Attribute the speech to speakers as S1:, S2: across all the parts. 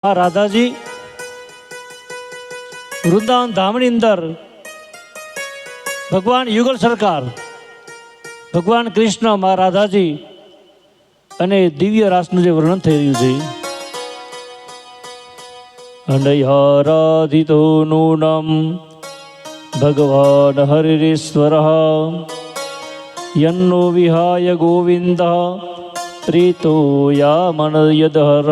S1: આ રાધાજી વૃંદાવન ધામની અંદર ભગવાન યુગલ સરકાર, ભગવાન કૃષ્ણ, મા રાધાજી અને દિવ્ય રાસનું જે વર્ણન થઈ રહ્યું છે. અનયારાધિતો નૂનમ ભગવાન હરિરીશ્વર યન્નો વિહાય ગોવિંદ પ્રીતો યામન યદહર.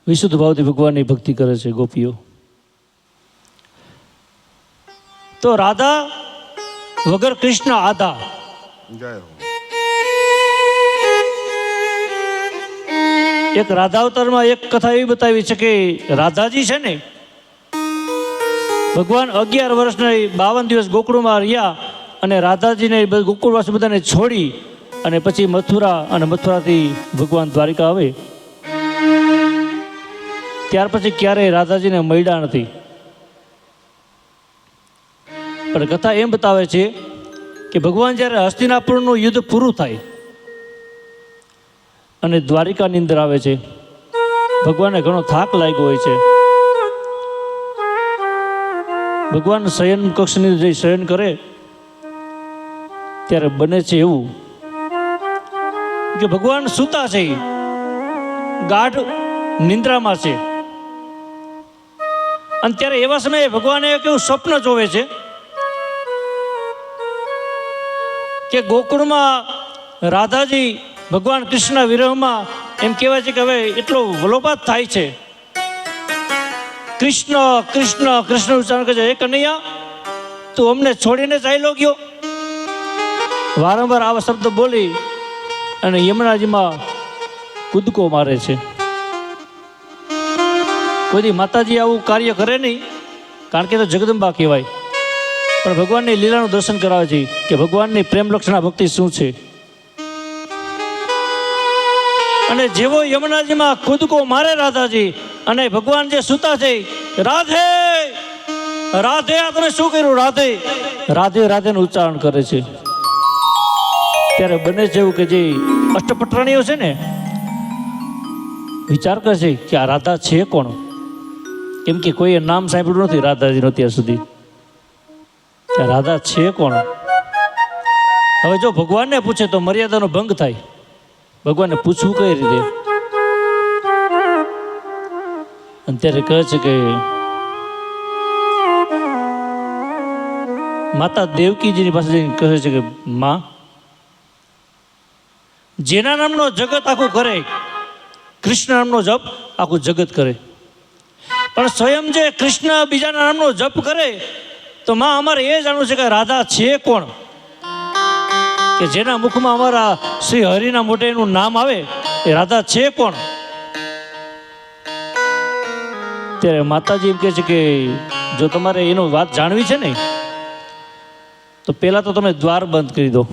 S1: વિશુદ્ધ ભાવથી ભગવાનની ભક્તિ કરે છે ગોપીઓ. તો રાધા વગર કૃષ્ણ આધા. એક રાધાવતારમાં એક કથા એવી બતાવી છે કે રાધાજી છે ને, ભગવાન 11 વર્ષના 52 દિવસ ગોકુળમાં રહ્યા અને રાધાજીને ગોકુળવાસી બધાને છોડી અને પછી મથુરા, અને મથુરાથી ભગવાન દ્વારિકા આવે. ત્યાર પછી ક્યારેય રાધાજીને મળ્યા નથી. પણ કથા એમ બતાવે છે કે ભગવાન જ્યારે હસ્તિનાપુરનું યુદ્ધ પૂરું થાય અને દ્વારિકાની અંદર આવે છે, ભગવાનને ઘણો થાક લાગ્યો હોય છે. ભગવાન શયન કક્ષની જઈ શયન કરે ત્યારે બને છે એવું કે ભગવાન સૂતા છે, ગાઢ નિંદ્રામાં છે. અને ત્યારે એવા સમયે ભગવાને એક એવું સ્વપ્ન જોવે છે કે ગોકુળમાં રાધાજી ભગવાન કૃષ્ણના વિરહમાં એમ કહેવાય છે કે હવે એટલો વલોપાત થાય છે. કૃષ્ણ કૃષ્ણ કૃષ્ણ ઉચ્ચારણ કરે છે, એ કનૈયા તું અમને છોડીને ચાલ્યો ગયો. વારંવાર આવા શબ્દ બોલી અને યમુનાજીમાં કૂદકો મારે છે. કોઈ માતાજી આવું કાર્ય કરે નહીં, કારણ કે તો જગદંબા કહેવાય. પણ ભગવાનની લીલાનું દર્શન કરાવે છે કે ભગવાનની પ્રેમ લક્ષણા ભક્તિ શું છે. અને જેવો યમુનાજીમાં કૂદકો મારે રાધાજી અને ભગવાન જે સૂતા છે, રાધે રાધે, આ તમે શું કર્યું? રાધે રાધે રાધેનું ઉચ્ચારણ કરે છે. ત્યારે બને છે એવું કે જે અષ્ટપટરાણીઓ છે ને, વિચાર કરે છે કે આ રાધા છે કોણ? કેમ કે કોઈએ નામ સાંભળ્યું નથી રાધાજીનું અત્યાર સુધી. રાધા છે કોણ? હવે જો ભગવાનને પૂછે તો મર્યાદાનો ભંગ થાય. ભગવાનને પૂછવું કઈ રીતે? અને ત્યારે કહે છે કે માતા દેવકીજીની પાસે જઈને કહે છે કે માં, જેના નામનો જગત આખું કરે, કૃષ્ણ નામનો જપ આખું જગત કરે, પણ સ્વયં જે કૃષ્ણ બીજાના નામનો જપ કરે તો માં અમારે એ જાણવું છે કે રાધા છે કોણ? કે જેના મુખમાં અમારા શ્રી હરિના મોઢે એનું નામ આવે એ રાધા છે કોણ? ત્યારે માતાજી એમ કહે છે કે જો તમારે એનો વાત જાણવી છે ને તો પહેલાં તો તમે દ્વાર બંધ કરી દો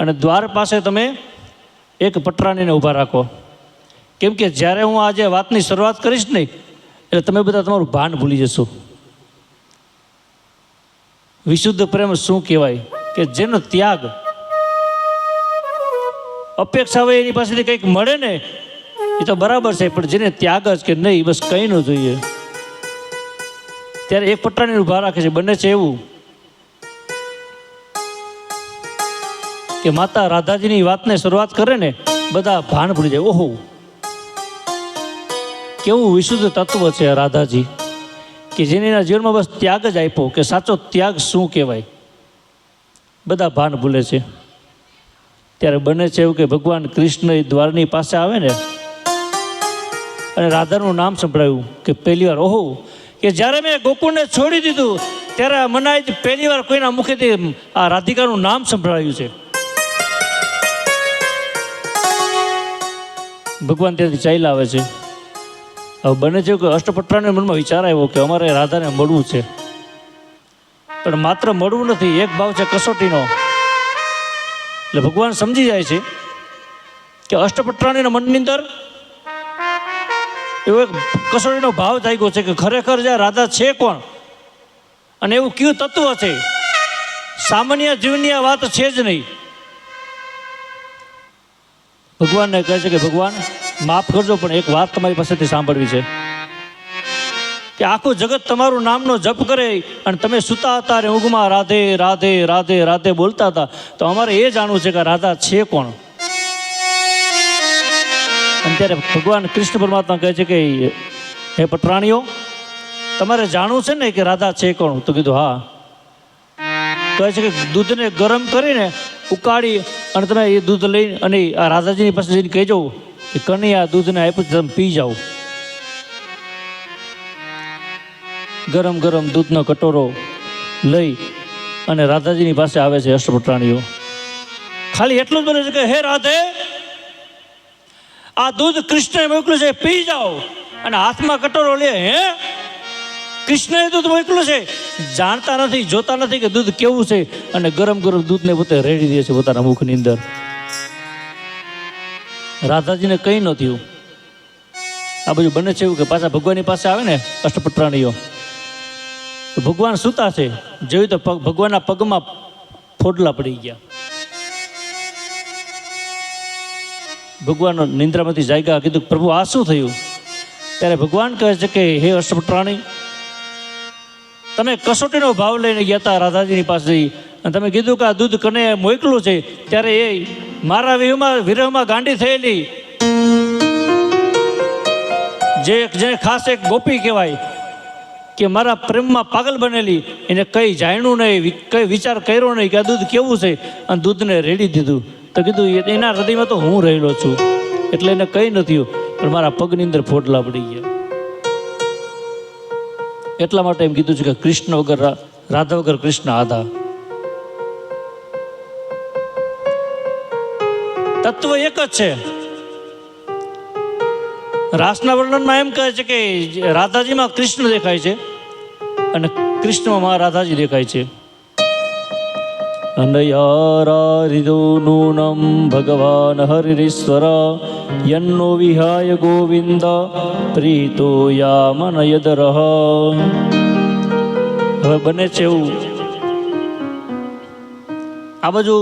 S1: અને દ્વાર પાસે તમે એક પટરાણીને ઊભા રાખો. કેમ કે જ્યારે હું આજે વાતની શરૂઆત કરીશ ને એટલે તમે બધા તમારું ભાન ભૂલી જશો. વિશુદ્ધ પ્રેમ શું કહેવાય? કે જેનો ત્યાગ, અપેક્ષા હોય એની પાસેથી કંઈક મળે ને એ તો બરાબર છે, પણ જેને ત્યાગ જ કે નહીં બસ કંઈ ન જોઈએ, ત્યારે એક પટરાને ઊભા રાખે છે. બને છે એવું કે માતા રાધાજીની વાતને શરૂઆત કરે ને બધા ભાન ભૂલી જાય. ઓહો, કેવું વિશુદ્ધ તત્વ છે રાધાજી, કે જેને એના જીવનમાં બસ ત્યાગ જ આપ્યો. કે સાચો ત્યાગ શું કહેવાય બધા ભાન ભૂલે છે. ત્યારે બને છે એવું કે ભગવાન કૃષ્ણ એ દ્વારની પાસે આવે ને અને રાધાનું નામ સંભળાયું કે પહેલી વાર, ઓહો, કે જ્યારે મેં ગોકુળને છોડી દીધું ત્યારે મને જ પહેલી વાર કોઈના મુખેથી આ રાધિકાનું નામ સંભળાયું છે. ભગવાન ત્યાંથી ચાલ્યા આવે છે. હવે બને છે કે અષ્ટપટરાને મનમાં વિચાર આવ્યો કે અમારે રાધાને મળવું છે, પણ માત્ર મળવું નથી, એક ભાવ છે કસોટીનો. એટલે ભગવાન સમજી જાય છે કે અષ્ટપટરાણીના મનની અંદર એવો એક કસોટીનો ભાવ જાગ્યો છે કે ખરેખર જે રાધા છે કોણ અને એવું કયું તત્વ છે. સામાન્ય જીવનની આ વાત છે જ નહીં. ભગવાનને કહે છે કે ભગવાન માફ કરજો, પણ એક વાત તમારી પાસેથી સાંભળવી છે કે આખું જગત તમારું નામનો જપ કરે અને તમે સૂતા હતા અને ઊંઘમાં રાધે રાધે રાધે રાધે બોલતા હતા, તો અમારે એ જાણવું છે કે રાધા છે કોણ? અને ત્યારે ભગવાન કૃષ્ણ પરમાત્મા કહે છે કે હે પટરાણીઓ, તમારે જાણવું છે ને કે રાધા છે કોણ? તો કીધું હા. કહે છે કે દૂધને ગરમ કરીને ઉકાળી અને તમે એ દૂધ લઈને અને આ રાધાજીની પાસે જઈને કહેજો કે કનૈયા દૂધને આપ્યું તમે પી જાઓ. ગરમ ગરમ દૂધનો કટોરો લઈ અને રાધાજીની પાસે આવે છે અષ્ટપટરાણીઓ. ખાલી એટલું જ બોલે છે કે હે રાધે, આ દૂધ કૃષ્ણએ મોકલ્યું છે, પી જાઓ. અને હાથમાં કટોરો લે. હે, કૃષ્ણએ દૂધ મોકલ્યું છે? જાણતા નથી, જોતા નથી કે દૂધ કેવું છે, અને ગરમ ગરમ દૂધને પોતે રેડી દે છે પોતાના મુખની અંદર. રાધાજીને કંઈ ન થયું. આ બધું બને છે એવું કે પાછા ભગવાનની પાસે આવે ને અષ્ટપટરાણીઓ, તો ભગવાન સૂતા છે. જોયું તો ભગવાનના પગમાં ફોડલા પડી ગયા. ભગવાન નિંદ્રામાંથી જાગ્યા. કીધું પ્રભુ આ શું થયું? ત્યારે ભગવાન કહે છે કે હે અષ્ટપટરાણી, તમે કસોટીનો ભાવ લઈને ગયા હતા રાધાજીની પાસે અને તમે કીધું કે આ દૂધ કને મોકલું છે, ત્યારે એ મારા વિરહમાં ગાંડી થયેલી જે ખાસ એક ગોપી કહેવાય કે મારા પ્રેમમાં પાગલ બનેલી, એને કંઈ જાણ્યું નહીં, કંઈ વિચાર કર્યો નહીં કે આ દૂધ કેવું છે, અને દૂધને રેડી દીધું. તો કીધું એના હૃદયમાં તો હું રહેલો છું, એટલે એને કંઈ ન થયું, પણ મારા પગની અંદર ફોડલા પડી ગયા. એટલા માટે એમ કીધું છે કે કૃષ્ણ વગર રાધા વગર કૃષ્ણ આધા. તત્વ એક જ છે. રાસના વર્ણનમાં એમ કહે છે કે રાધાજીમાં કૃષ્ણ દેખાય છે અને કૃષ્ણમાં રાધાજી દેખાય છે. અનયારારિદોનૂનમ ભગવાન હરિરીશ્વર યન્નો વિહાય ગોવિંદ પ્રીતો યામનયદરહ. હવે બને છે એવું, આ બાજુ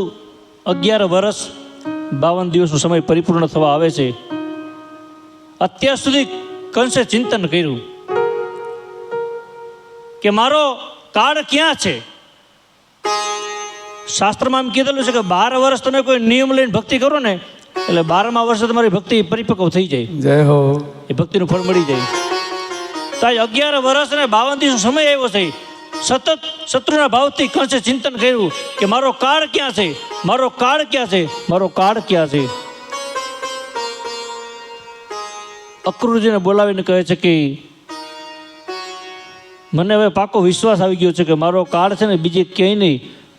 S1: 11 વર્ષ 52 દિવસનો સમય પરિપૂર્ણ થવા આવે છે. અત્યાર સુધી કંસે ચિંતન કર્યું કે મારો કાળ ક્યાં છે. શાસ્ત્રમાં એમ કીધેલું છે કે 12 વર્ષ તમે કોઈ નિયમ લઈને ભક્તિ કરો ને, એટલે 12મા વર્ષે તમારી ભક્તિ પરિપક્વ થઈ જાય.
S2: જય હો.
S1: એ ભક્તિનું ફળ મળી જાય. તો 11 વર્ષ અને 52 દિવસનો સમય આવ્યો છે. સતત શત્રુના ભાવથી કંસે ચિંતન કર્યું કે મારો કાળ ક્યાં છે, મારો કાળ ક્યાં છે, મારો કાળ ક્યાં છે. અક્રૂરજીને બોલાવીને કહે છે કે મને હવે પાકો વિશ્વાસ આવી ગયો છે કે મારો કાળ છે ને બીજે ક્યાંય નહીં,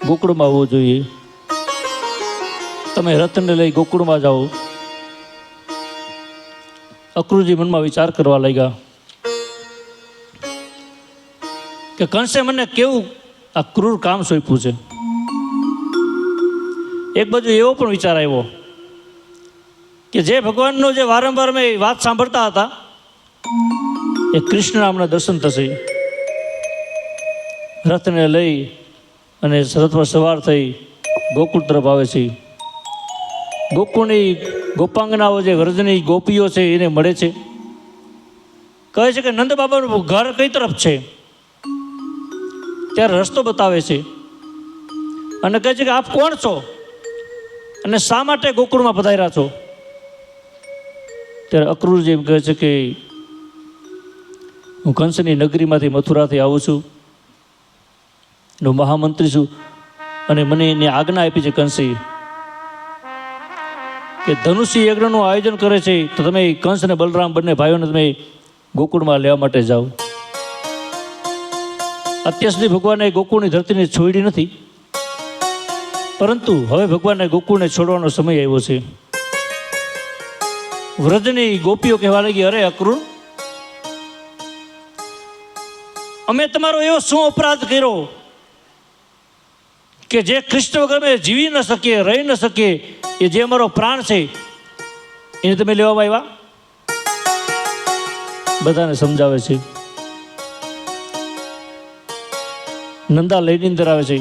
S1: ગોકુળમાં આવવો જોઈએ. તમે રથને લઈ ગોકુળમાં જાઓ. અક્રૂરજી મનમાં વિચાર કરવા લાગ્યા કે કંસે મને કેવું આ ક્રૂર કામ સોંપ્યું છે. એક બાજુ એવો પણ વિચાર આવ્યો કે જે ભગવાનનો જે વારંવાર મેં વાત સાંભળતા હતા એ કૃષ્ણ નામના દર્શન થશે. રથને લઈ અને રથ પર સવાર થઈ ગોકુળ તરફ આવે છે. ગોકુળની ગોપાંગનાઓ જે વ્રજની ગોપીઓ છે એને મળે છે. કહે છે કે નંદ બાબાનું ઘર કઈ તરફ છે, ત્યારે રસ્તો બતાવે છે અને કહે છે કે આપ કોણ છો અને શા માટે ગોકુળમાં પધાર્યા છો. ત્યારે અક્રૂરજી એમ કહે છે કે હું કંસની નગરીમાંથી મથુરાથી આવું છું, હું મહામંત્રી છું અને મને એની આજ્ઞા આપી છે કંસે કે ધનુષી યજ્ઞનું આયોજન કરે છે, તો તમે કંસ અને બલરામ બંને ભાઈઓને તમે ગોકુળમાં લેવા માટે જાઓ. અત્યાર સુધી ભગવાને ગોકુળની ધરતીને છોડી નથી, પરંતુ હવે ભગવાનને ગોકુળને છોડવાનો સમય આવ્યો છે. વ્રજની ગોપીઓ કહેવા લાગી, અરે અક્રૂર, અમે તમારો એવો શું અપરાધ કર્યો કે જે કૃષ્ણ વગર અમે જીવી ન શકીએ, રહી ન શકીએ, એ જે અમારો પ્રાણ છે એને તમે લેવા આવ્યા. બધાને સમજાવે છે. નંદા લઈની અંદર આવે છે.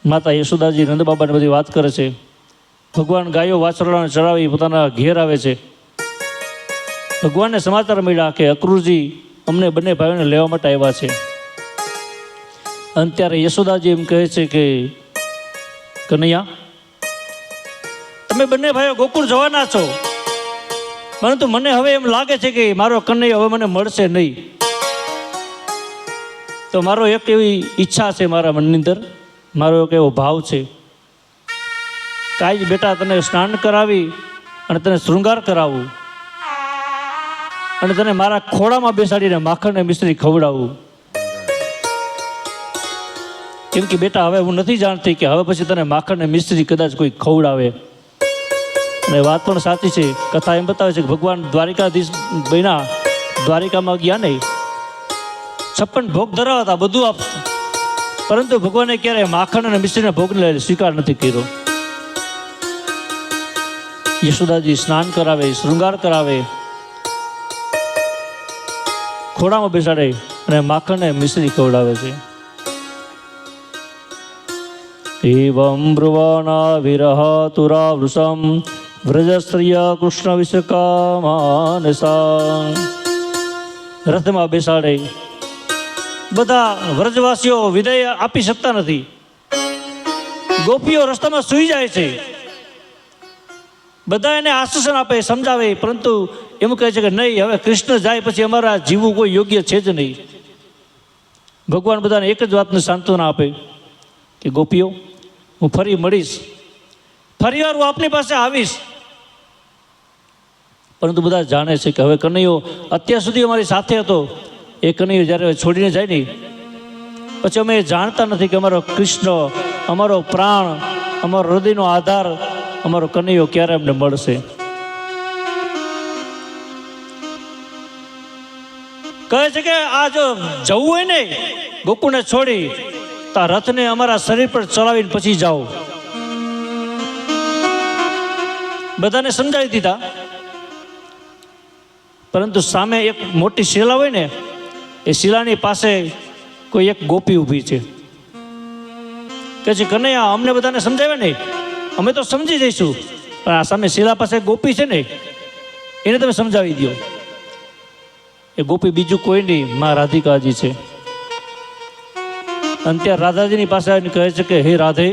S1: માતા યશોદાજી નંદ બાબાને બધી વાત કરે છે. ભગવાન ગાયો વાછરડાને ચરાવી પોતાના ઘેર આવે છે. ભગવાનને સમાચાર મળ્યા કે અક્રૂરજી અમને બંને ભાઈઓને લેવા માટે આવ્યા છે. અને ત્યારે યશોદાજી એમ કહે છે કે કનૈયા, તમે બંને ભાઈઓ ગોકુળ જવાના છો, પરંતુ મને હવે એમ લાગે છે કે મારો કનૈયો હવે મને મળશે નહીં. તો મારો એક એવી ઈચ્છા છે મારા મનની અંદર, મારો એક એવો ભાવ છે કે આજ બેટા તને સ્નાન કરાવી અને તને શૃંગાર કરાવું અને તને મારા ખોળામાં બેસાડીને માખણ ને મિશ્રી ખવડાવું. કેમ કે બેટા હવે હું નથી જાણતી કે હવે પછી તને માખણ ને મિશ્રી કદાચ કોઈ ખવડાવે. અને વાત પણ સાચી છે. કથા એમ બતાવે છે કે ભગવાન દ્વારિકાધીશ બન્યા, દ્વારિકામાં ગયા નહીં, 56 ભોગ ધરાવતા, બધું આપતા, પરંતુ ભગવાને ક્યારેય માખણ અને મિશ્રીના ભોગને સ્વીકાર નથી કર્યો. યશોદાજી સ્નાન કરાવે, શૃંગાર કરાવે, ખોડામાં બેસાડે અને માખણ ને મિશ્રી ખવડાવે છે. એવં બ્રુવાણા વિરહાતુરા વૃષમ વ્રજસ્ત્રિયા કૃષ્ણ વિશ્વકામાનસા. રથમાં બેસાડે. બધા વ્રજવાસીઓ વિદાય આપી શકતા નથી. ગોપીઓ રસ્તામાં સૂઈ જાય છે. બધા એને આશ્વાસન આપે, સમજાવે, પરંતુ એમ કહે છે કે નહીં, હવે કૃષ્ણ જાય પછી અમારા જીવવું કોઈ યોગ્ય છે જ નહીં. ભગવાન બધાને એક જ વાતને સાંત્વના આપે કે ગોપીઓ, હું ફરી મળીશ, ફરી વાર હું આપની પાસે આવીશ. પરંતુ બધા જાણે છે કે હવે કનૈયો અત્યાર સુધી અમારી સાથે હતો, એ કનૈયો જ્યારે છોડીને જાય નહીં પછી અમે જાણતા નથી કે અમારો કૃષ્ણ, અમારો પ્રાણ, અમારો હૃદયનો આધાર, અમારો કનૈયો ક્યારે અમને મળશે. કહે છે કે આ જો જવું હોય ને ગોકુળને છોડી, તો આ રથને અમારા શરીર પર ચલાવીને પછી જાઓ. બધાને સમજાવી દીધા, પરંતુ સામે એક મોટી શિલા હોય ને, એ શિલાની પાસે કોઈ એક ગોપી ઊભી છે. કે છે કનૈયા, અમને બધાને સમજાવે ને, અમે તો સમજી જઈશું, પણ આ સામે શિલા પાસે ગોપી છે ને, એને તમે સમજાવી દો. એ ગોપી બીજું કોઈ નહીં, માં રાધિકાજી છે. અને ત્યાં રાધાજીની પાસે આવીને કહે છે કે હે રાધે,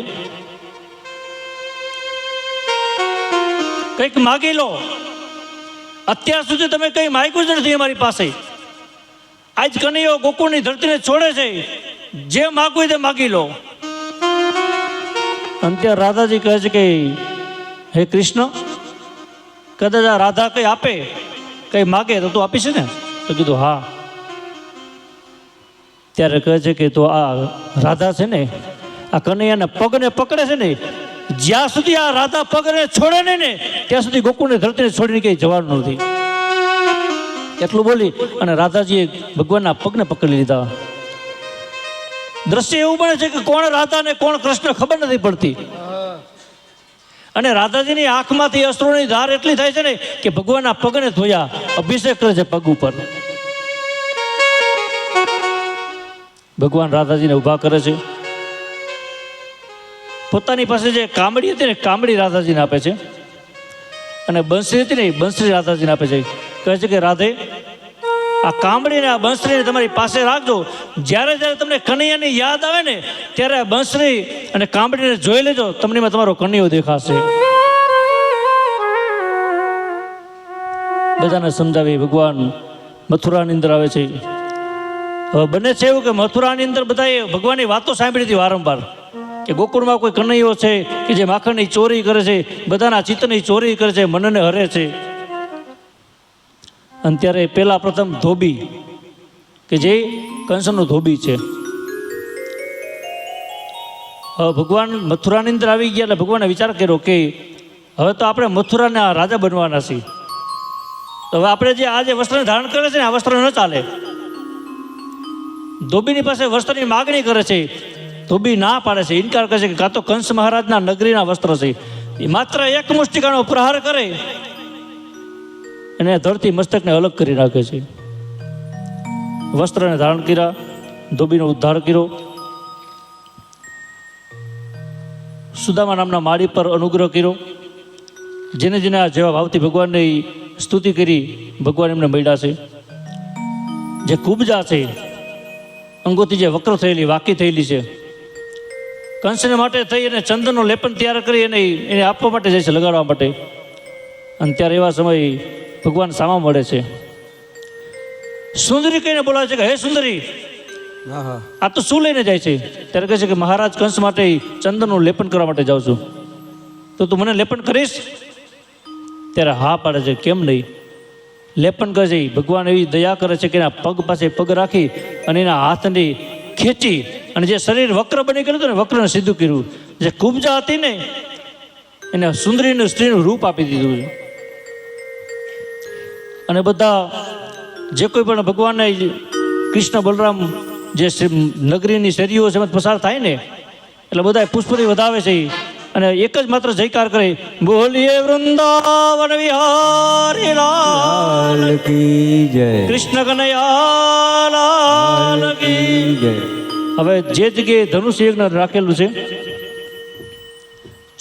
S1: કંઈક માગી લો. અત્યાર સુધી તમે કંઈ માગ્યું જ નથી અમારી પાસે. આજ કનૈયો ગોકુળની ધરતીને છોડે છે, જે માગવું તે માગી લો. અને ત્યાં રાધાજી કહે છે કે હે કૃષ્ણ, કદાચ આ રાધા કંઈ આપે, કંઈ માગે તો તું આપીશ ને? તો કીધું હા. ત્યારે કહે છે કે તો આ રાધા છે ને, આ કનૈયાના પગને પકડે છે ને, જ્યાં સુધી આ રાધા પગને છોડે નહીં ને ત્યાં સુધી ગોકુળની ધરતીને છોડીને કંઈ જવાનું નથી. એટલું બોલી અને રાધાજીએ ભગવાનના પગને પકડી લીધા. દ્રશ્ય એવું બને છે કે કોણ રાધા ને કોણ કૃષ્ણ ખબર નથી પડતી. અને રાધાજીની આંખમાંથી અશ્રુની ધાર એટલી થાય છે ને કે ભગવાનના પગને ધોયા, અભિષેક કરે છે પગ ઉપર. ભગવાન રાધાજીને ઊભા કરે છે. પોતાની પાસે જે કામડી હતી ને, કામડી રાધાજીને આપે છે, અને બંસરી હતી ને, બંસરી રાધાજીને આપે છે. કહે છે કે રાધે, આ કામડીને આ બંસરીને તમારી પાસે રાખજો. જ્યારે જ્યારે તમને કનૈયાની યાદ આવે ને ત્યારે આ બંસરી અને કામડીને જોઈ લેજો, તમને એમાં તમારો કનૈયો દેખાશે. બધાને સમજાવી ભગવાન મથુરાની અંદર આવે છે. હવે બને છે એવું કે મથુરાની અંદર બધાએ ભગવાનની વાતો સાંભળી હતી વારંવાર કે ગોકુળમાં કોઈ કનૈયો છે કે જે માખણની ચોરી કરે છે, બધાના ચિત્તની ચોરી કરે છે, મનને હરે છે. અને ત્યારે પહેલા પ્રથમ ધોબી કે જે કંસનો ધોબી છે. હવે ભગવાન મથુરાની અંદર આવી ગયા એટલે ભગવાને વિચાર કર્યો કે હવે તો આપણે મથુરાના રાજા બનવાના છીએ. તો હવે આપણે જે આ જે વસ્ત્રને ધારણ કરે છે ને, આ વસ્ત્ર ન ચાલે. ધોબીની પાસે વસ્ત્રની માગણી કરે છે, ધોબી ના પાડે છે, ઇનકાર કરે છે કે કાં તો કંસ મહારાજના નગરીના વસ્ત્ર છે. એ માત્ર એક મુષ્ટિકાનો પ્રહાર કરે અને ધરતી મસ્તકને અલગ કરી નાખે છે. વસ્ત્રને ધારણ કર્યા, ધોબીનો ઉદ્ધાર કર્યો. સુદામા નામના માળી પર અનુગ્રહ કર્યો. જેને જેને આ જેવા ભાવથી ભગવાનની સ્તુતિ કરી ભગવાન એમને મળ્યા છે. જે કુબજા છે, અંગોથી જે વક્ર થયેલી વાકી થયેલી છે, કંસને માટે થઈ અને ચંદનનું લેપન તૈયાર કરી એને આપવા માટે જાય છે, લગાડવા માટે. અને ત્યારે એવા સમય ભગવાન સામા મળે છે. સુંદરી કહીને બોલાવે છે કે હે સુંદરી, આ તો શું લઈને જાય છે? ત્યારે કહે છે કે મહારાજ કંસ માટે ચંદનનું લેપન કરવા માટે જાઉં છું. તો તું મને લેપન કરીશ? ત્યારે હા પાડે છે, કેમ નહીં. લેપન કરે છે. ભગવાન એવી દયા કરે છે કે એના પગ પાસે પગ રાખી અને એના હાથને ખેંચી અને જે શરીર વક્ર બની ગયું હતું ને, વક્રને સીધું કર્યું. જે કુબજા હતી ને એને સુંદરીનું સ્ત્રીનું રૂપ આપી દીધું. અને બધા જે કોઈ પણ ભગવાનને કૃષ્ણ બલરામ જે નગરીની શેરીઓ છે પસાર થાય ને એટલે બધા પુષ્પથી વધાવે છે અને એક જ માત્ર જયકાર કરે, બોલીએ વૃંદાવન વિહારી લાલ કી જય, કૃષ્ણ કનૈયા લાલ કી જય. હવે જે જગ્યાએ ધનુષ્ય યજ્ઞ રાખેલું છે,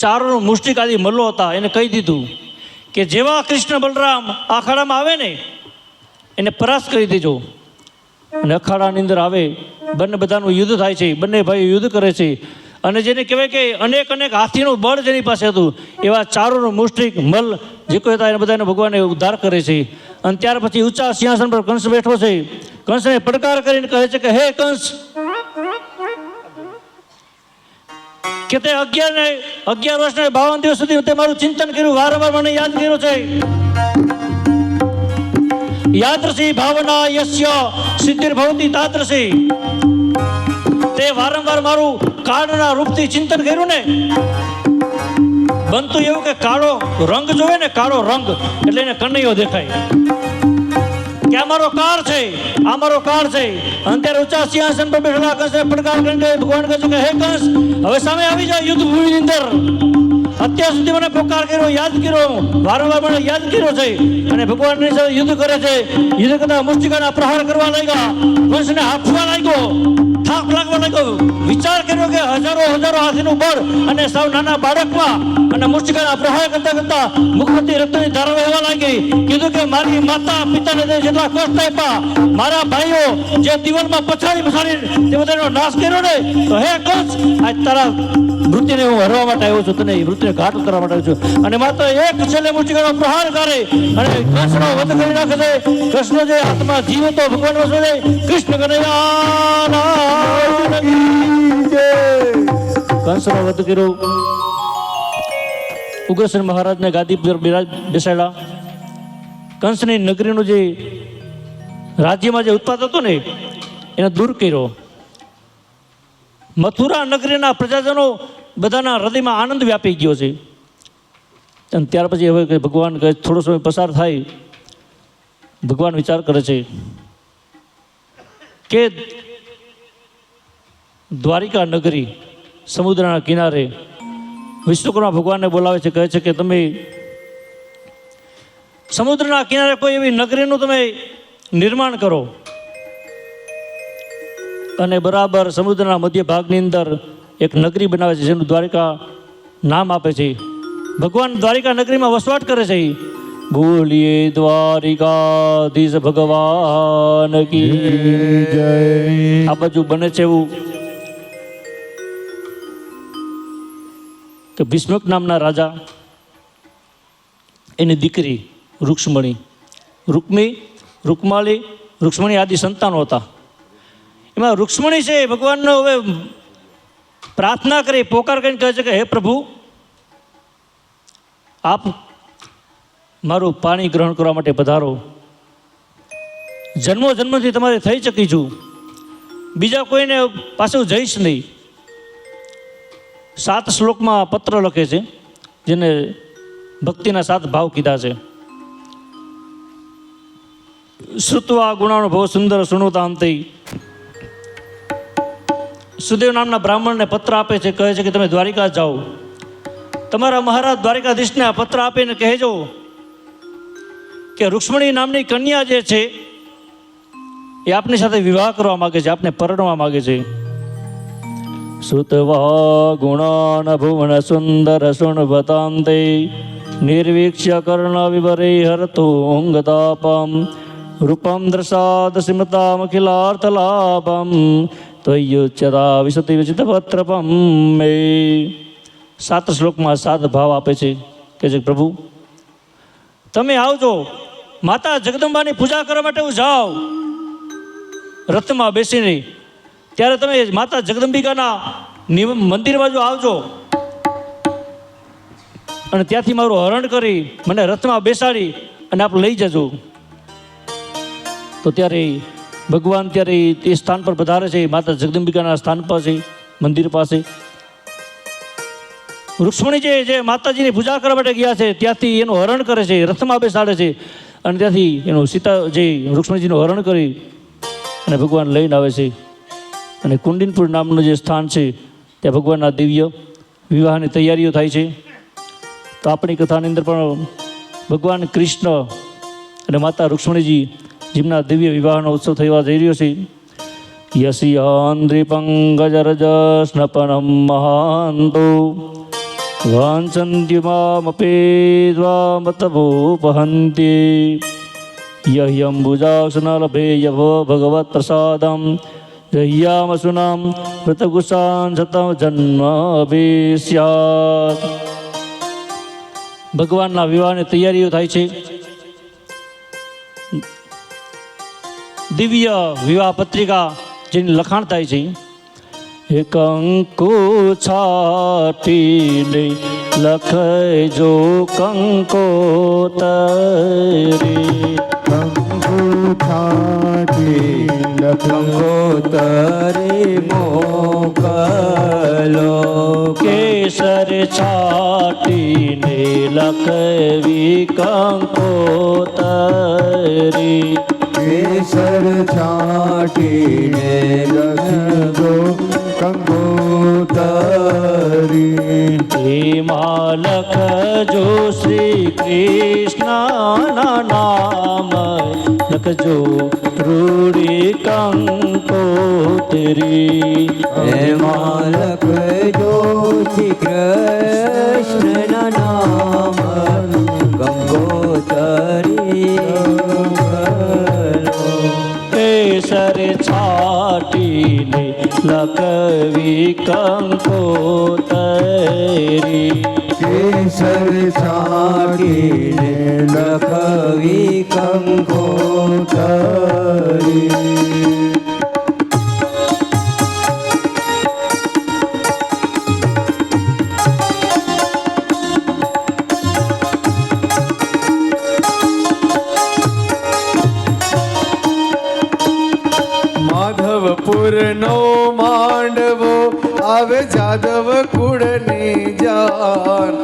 S1: ચારોનું મુષ્ટિક આદિ મલ્લો હતા, એને કહી દીધું કે જેવા કૃષ્ણ બલરામ અખાડામાં આવે ને એને પરાસ્ત કરી દેજો. અને અખાડાની અંદર આવે, બંને બધાનું યુદ્ધ થાય છે, બંને ભાઈ યુદ્ધ કરે છે. અને જેને કહેવાય કે અનેક અનેક હાથીનું બળ જેની પાસે હતું એવા ચારોનું મુષ્ટિક મલ જે કોઈ હતા એને બધાને ભગવાને ઉદ્ધાર કરે છે. અને ત્યાર પછી ઊંચા સિંહાસન પર કંસ બેઠો છે. કંસને પડકાર કરીને કહે છે કે હે કંસ, કે તે 11 વર્ષના 52 દિવસ સુધી તે મારું ચિંતન કર્યું, વારંવાર મને યાદ કર્યો છે. યાદૃશી ભાવના યસ્ય સિદ્ધિર્ભવતી તાદૃશી. તે વારંવાર મારું કાળના રૂપથી ચિંતન કર્યું ને, બનતું એવું કે કાળો રંગ જોવે ને, કાળો રંગ એટલે એને કનૈયો દેખાય કે આ મારો કાળ છે, આ મારો કાળ છે. અને ત્યારે ઊંચા સિંહાસન પર બેઠેલા કંસને પડકાર કરીને ભગવાન કહે છે કે હે કંસ, હવે સામે આવી જાય યુદ્ધ ભૂમિની અંદર. અત્યાર સુધી મને પોકાર કર્યો, યાદ કર્યો, વારંવાર મને યાદ કર્યો છે અને ભગવાનની સાથે યુદ્ધ કરે છે. યુદ્ધ કરતા મુષ્ટિકાના પ્રહાર કરવા લાગ્યા, કંસને હાંફવા લાગ્યો, થાક લાગવા લાગ્યો. વિચાર કર્યો કે હજારો હાથીનું બળ અને સાવ નાના બાળકમાં અને મુષ્ટિકાના પ્રહાર કરતા કરતા મુખમાંથી રક્તની ધારા વહેવા લાગી. કીધું કે મારી માતા પિતાને જેટલા કષ્ટ આપ્યા, મારા ભાઈઓ જે દિવાલમાં પછાડી તે બધાનો નાશ કર્યો ને, તો હે કંસ, આજ તારા મૃત્યુને હું હરવા માટે આવ્યો છું, તને મૃત્યુને ઘાટ ઉતરવા માટે આવ્યો છું. અને માત્ર એક છેલ્લે મુષ્ટિકાનો પ્રહાર કરે અને કંસનો વધ કરી નાખે છે. કૃષ્ણ જે આત્મા જીવ હતો ભગવાન વસો છે, કૃષ્ણ કનૈયા કંસનો વધ કર્યો. ઉગ્રસેન મહારાજને ગાદી પર બેસાડ્યા. કંસની નગરીનું જે રાજ્યમાં જે ઉત્પાદ હતો ને એને દૂર કર્યો. મથુરા નગરીના પ્રજાજનો બધાના હૃદયમાં આનંદ વ્યાપી ગયો છે. અને ત્યાર પછી હવે ભગવાન કહે, થોડો સમય પસાર થાય, ભગવાન વિચાર કરે છે કે દ્વારિકા નગરી સમુદ્રના કિનારે વિષ્ણુકર્મા ભગવાનને બોલાવે છે, કહે છે કે તમે સમુદ્રના કિનારે કોઈ એવી નગરીનું તમે નિર્માણ કરો. અને બરાબર સમુદ્રના મધ્ય ભાગની અંદર એક નગરી બનાવે છે જેનું દ્વારિકા નામ આપે છે. ભગવાન દ્વારિકા નગરીમાં વસવાટ કરે છે. બોલીએ દ્વારિકાધીશ ભગવાન કી જય. આ બાજુ બને છે એવું કે ભીષ્મક નામના રાજા, એની દીકરી રૂક્ષ્મણી આદિ સંતાનો હતા. એમાં રૂક્ષ્મણી છે ભગવાનનો હવે પ્રાર્થના કરી, પોકાર કરીને કહે છે કે હે પ્રભુ, આપ મારું પાણી ગ્રહણ કરવા માટે પધારો. જન્મથી તમારે થઈ ચકી છું, બીજા કોઈને પાસે હું જઈશ નહીં. 7 શ્લોકમાં પત્ર લખે છે જેને ભક્તિના 7 ભાવ કીધા છે. શ્રુત્વા ગુણાનુભવ સુંદર શુણુતાંતિ. સુદેવ નામના બ્રાહ્મણને પત્ર આપે છે, કહે છે કે તમે દ્વારિકા જાઓ, તમારા મહારાજ દ્વારિકાધીશને આ પત્ર આપીને કહેજો કે રૂક્ષ્મણી નામની કન્યા જે છે એ આપની સાથે વિવાહ કરવા માગે છે, આપને પરણવા માગે છે. શ્રુત્વા ગુણાન ભુવન સુંદર શુણવતાંતે निर्वीक्ष्य कर्णविवरे हरतोऽङ्गतापं रूपं दर्शाद श्रीमतामखिलार्थलाभं त्वय्युच्यता विशति विचितपत्रपं मे। 7 શ્લોકમાં 7 ભાવ આપે છે કે જે પ્રભુ તમે આવજો, માતા જગદંબાની પૂજા કરવા માટે હું જાઉં રથમાં બેસીને, ત્યારે તમે માતા જગદંબિકાના મંદિરમાં જો આવજો અને ત્યાંથી મારું હરણ કરી મને રથમાં બેસાડી અને આપ લઈ જજો. તો ત્યારે ભગવાન ત્યારે એ સ્થાન પર પધારે છે, માતા જગદંબિકાના સ્થાન પર છે, મંદિર પાસે. રૂક્ષ્મણી જે માતાજીની પૂજા કરવા માટે ગયા છે ત્યાંથી એનું હરણ કરે છે, રથમાં બેસાડે છે અને ત્યાંથી એનું સીતા જે રૂક્ષ્મણીજીનું હરણ કરી અને ભગવાન લઈને આવે છે. અને કુંડિનપુર નામનું જે સ્થાન છે ત્યાં ભગવાનના દિવ્ય વિવાહની તૈયારીઓ થાય છે. તો આપણી કથાની અંદર પણ ભગવાન કૃષ્ણ અને માતા રૂક્ષ્મણીજી જેમના દિવ્ય વિવાહનો ઉત્સવ થવા જઈ રહ્યો છે. યસિયાન્દ્રિપંકજરજ સ્નપનમ મહાંતો વાંચન્ત્યુમામપેદ્વામતભૂપહંતિ યહ્યંબુજાક્ષનલભેય ભગવત પ્રસાદમ જહ્યામસુનામ વ્રતગુસાન સતમ જન્મ અભિસ્યાત. ભગવાનના વિવાહની તૈયારીઓ થાય છે. દિવ્ય વિવાહ પત્રિકા જેની લખાણ થાય છે. કંકુ છાટીને લખજો કંકોતરી,
S2: કંકુ છાટી કંકોતરી મોકલો,
S1: કેસર છાટીને લખવી કંકોતરી,
S2: કેસર છાટીને લખજો કંકોતરી,
S1: એમાં લખજો શ્રી કૃષ્ણના નામ, લખજો રૂડી કંકોતરી,
S2: એમાં લખજો શ્રી કૃષ્ણના નામ કંકોતરી.
S1: કેસર છાટીને લખવી કંકોતરી,
S2: કેસર છાટીને લખવી કંકોતરી.
S3: માધવપુરનો માંડવો આવે જાદવ કુળની જાન,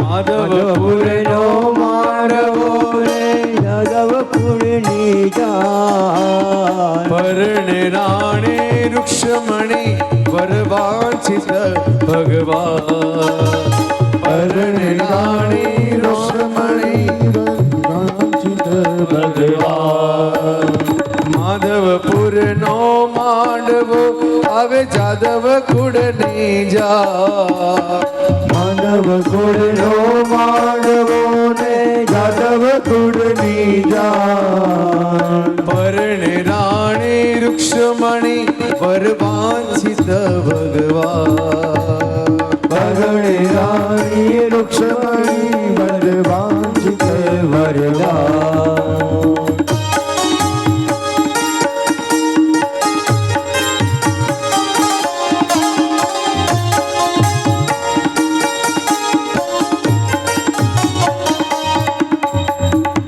S2: માધવપુરનો માંડવો રે જાદવ કુળની જાન,
S3: પરણે રાણી રૂક્ષ્મણી વરવાંછિત ભગવાન, પરણે રાણી રૂક્ષ્મણી
S2: વાંછિત
S3: ભગવાન. માધવપુરનો માંડવો આવે જાદવ કુળની જા,
S2: માધવ કુળનો માંડવો ને જાદવ કુળની જાન,
S3: પરણે રાણી રૂક્ષ્મણી વરવાંછિત ભગવાન,
S2: પરણે રાણી રૂક્ષ્મણી વરવાંછિત વરદાન.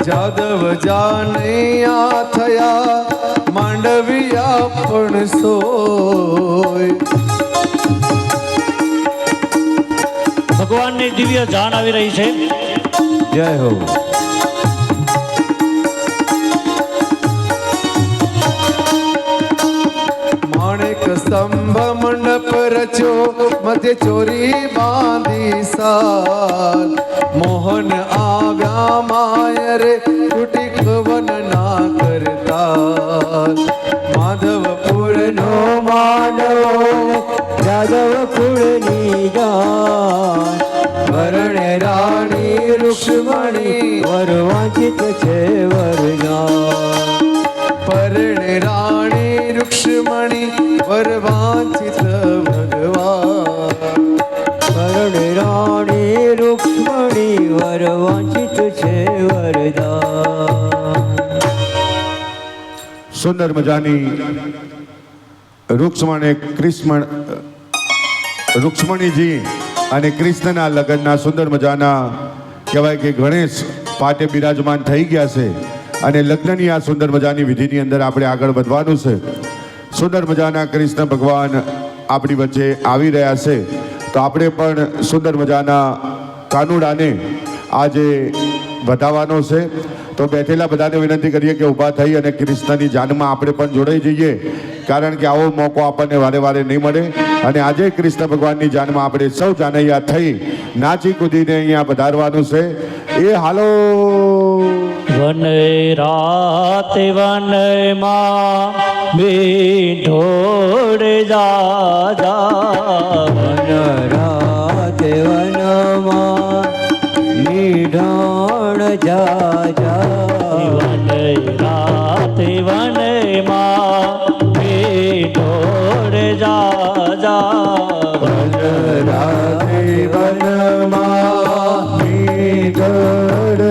S3: જાદવ જાનૈયા થયા માંડવિયા પણ સોય,
S1: ભગવાનની દિવ્ય જાન આવી રહી છે.
S2: જય હો.
S3: માણેક સ્તંભ મંડપ રચ્યો મધ્ય ચોરી બાંધી સાલ, મોહન આવ્યા માય રે કુટિક વન ના કરતા. માધવપુરનો
S2: માંડવો જાદવ કુળની જાન, પરણે રાણી રૂક્ષ્મણી વર વાંચિત છે વરદાન
S3: પરણે રાણી રૂક્ષ્મણી વર વાંચિત ભગવાન
S2: પરણે રાણી રૂક્ષ્મણી વર વાંચિત છે વરદાન
S4: સુંદર મજાની રૂક્ષ્મણીજી અને કૃષ્ણના લગ્નના સુંદર મજાના કહેવાય કે ગણેશ પાટે બિરાજમાન થઈ ગયા છે અને લગ્નની આ સુંદર મજાની વિધિની અંદર આપણે આગળ વધવાનું છે. સુંદર મજાના કૃષ્ણ ભગવાન આપણી વચ્ચે આવી રહ્યા છે તો આપણે પણ સુંદર મજાના કાનુડાને આજે વધાવવાનો છે. તો બેઠેલા બધાને વિનંતી કરીએ કે ઊભા થઈ અને કૃષ્ણની જાનમાં આપણે પણ જોડાઈ જઈએ, કારણ કે આવો મોકો આપણને વારે વારે નહીં મળે. અને આજે કૃષ્ણ ભગવાનની જાનમાં આપણે સૌ જાનૈયા થઈ નાચી કૂદીને અહીંયા પધારવાનું છે. એ હાલો
S1: વન રાતે વનમાં મીઠોડ જા
S2: વન રાતે વનમાં મીઢાણ જા
S1: વન રાતે વનમાં મીઠોડ જા
S4: રાતે વનમાં મીઠોડ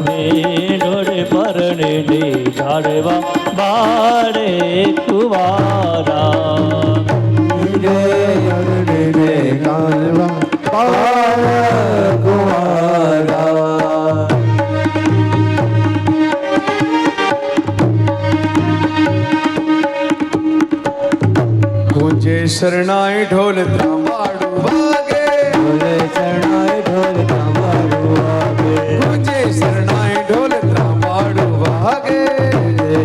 S1: મીઠોડ પરણે ઝાડવા બારે કુવારા
S3: ગુંજે શરણાઈ ઢોલ ત્રાંબાડું વાગે
S2: શરણાઈ ઢોલ તાંબાડું વાગે
S3: ગુંજે શરણાઈ ઢોલ ત્રાંબાડું વાગે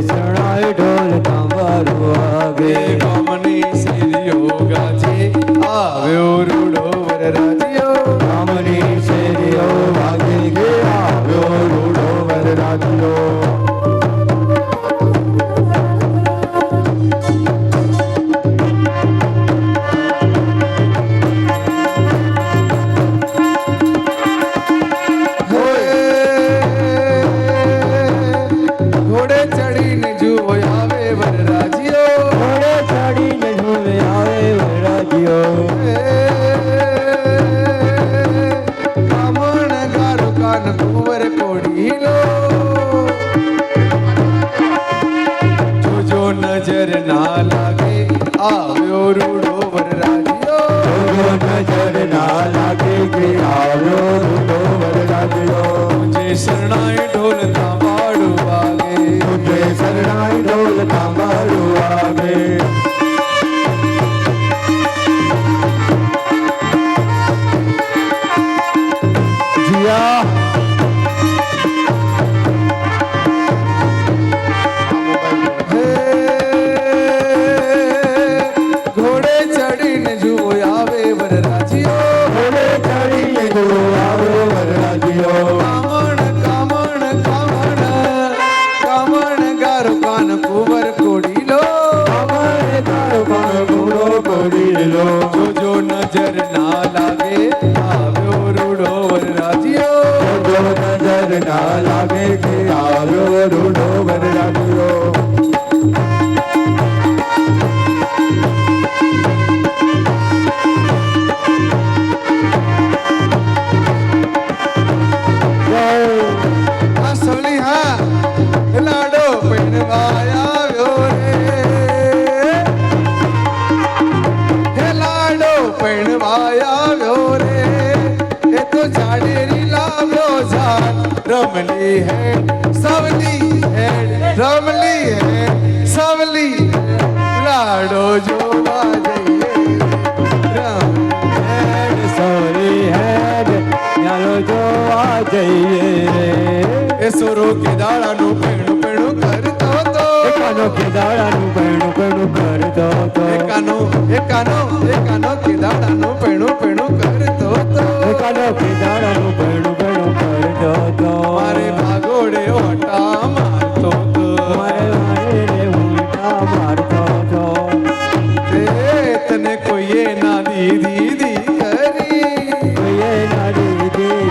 S2: શરણાઈ ઢોલ તાંબાડું વાગે
S3: ગામની શેરીઓ ગાજે આવ્યો રૂડો વરરાજ્યો
S2: રામની શેરીઓ વાગે ગે આવ્યો રૂડો વરરાજ્યો
S3: ઘોડે ચડીને જુઓ આવે વરરાજ્યો
S2: ઘોડે ચડીને ઢોલે આવે વરરાજ્યો
S3: કામણ ગારો કાન કુંવર કોડીલો જોજો નજર ના લાગે આવ્યો રૂડો વરરાજ્યો
S2: નજર ના લાગે કે આવ્યો રૂડો વરરાજ્યો
S3: જે શરણાઈ ઢોલ તાંબાડું વાગે
S2: તુજે શરણાઈ ઢોલ તાંબાડું વાગે જીયા
S3: હે ઘોડે ચડીને જુઓ આવે વરરાજ્યો
S2: ઘોડે ચડીને જો આવ્યો વરરાજ્યો
S3: કામણ કામણ કામણ કામણ ગારો કાન કુંવર કોડીલો
S2: અમારે તારો કાન ઘોડો કોડીલો
S3: જોજો નજર ના લાગે આવ્યો રૂડો વરરાજ્યો
S2: જો નજર ના લાગે કે આવ્યો રૂડો વરરાજ્યો
S3: આ સવલી હા લાડો પૈણવાયા આવ્યો રે હે લાડો પૈણવાયા આવ્યો રે એ તો જાડેરી લાવ્યો ઝાડ રમલી હે સવલી હે રમલી હે સવલી લાડો જોવા જઈએ
S2: હેડ સોરી હેડ યારો જોવા જઈએ રે
S3: એ સોરો કે દાડાનું પૈણું પૈણું કરતો તો
S2: એકાનો કે દાડાનું પૈણું પૈણું કરતો તો
S3: એકાનો કે દાડાનું પૈણું પૈણું કરતો તો
S2: એકાનો કે દાડાનું પૈણું પૈણું કરતો તો
S3: મારે ભાગોડે ઓટા મારતો તો
S2: મારે મારે રે ઉલટા મારતો તો
S3: તે તને કોઈએ ના દીધી દી કરી
S2: કોઈએ ના દીધી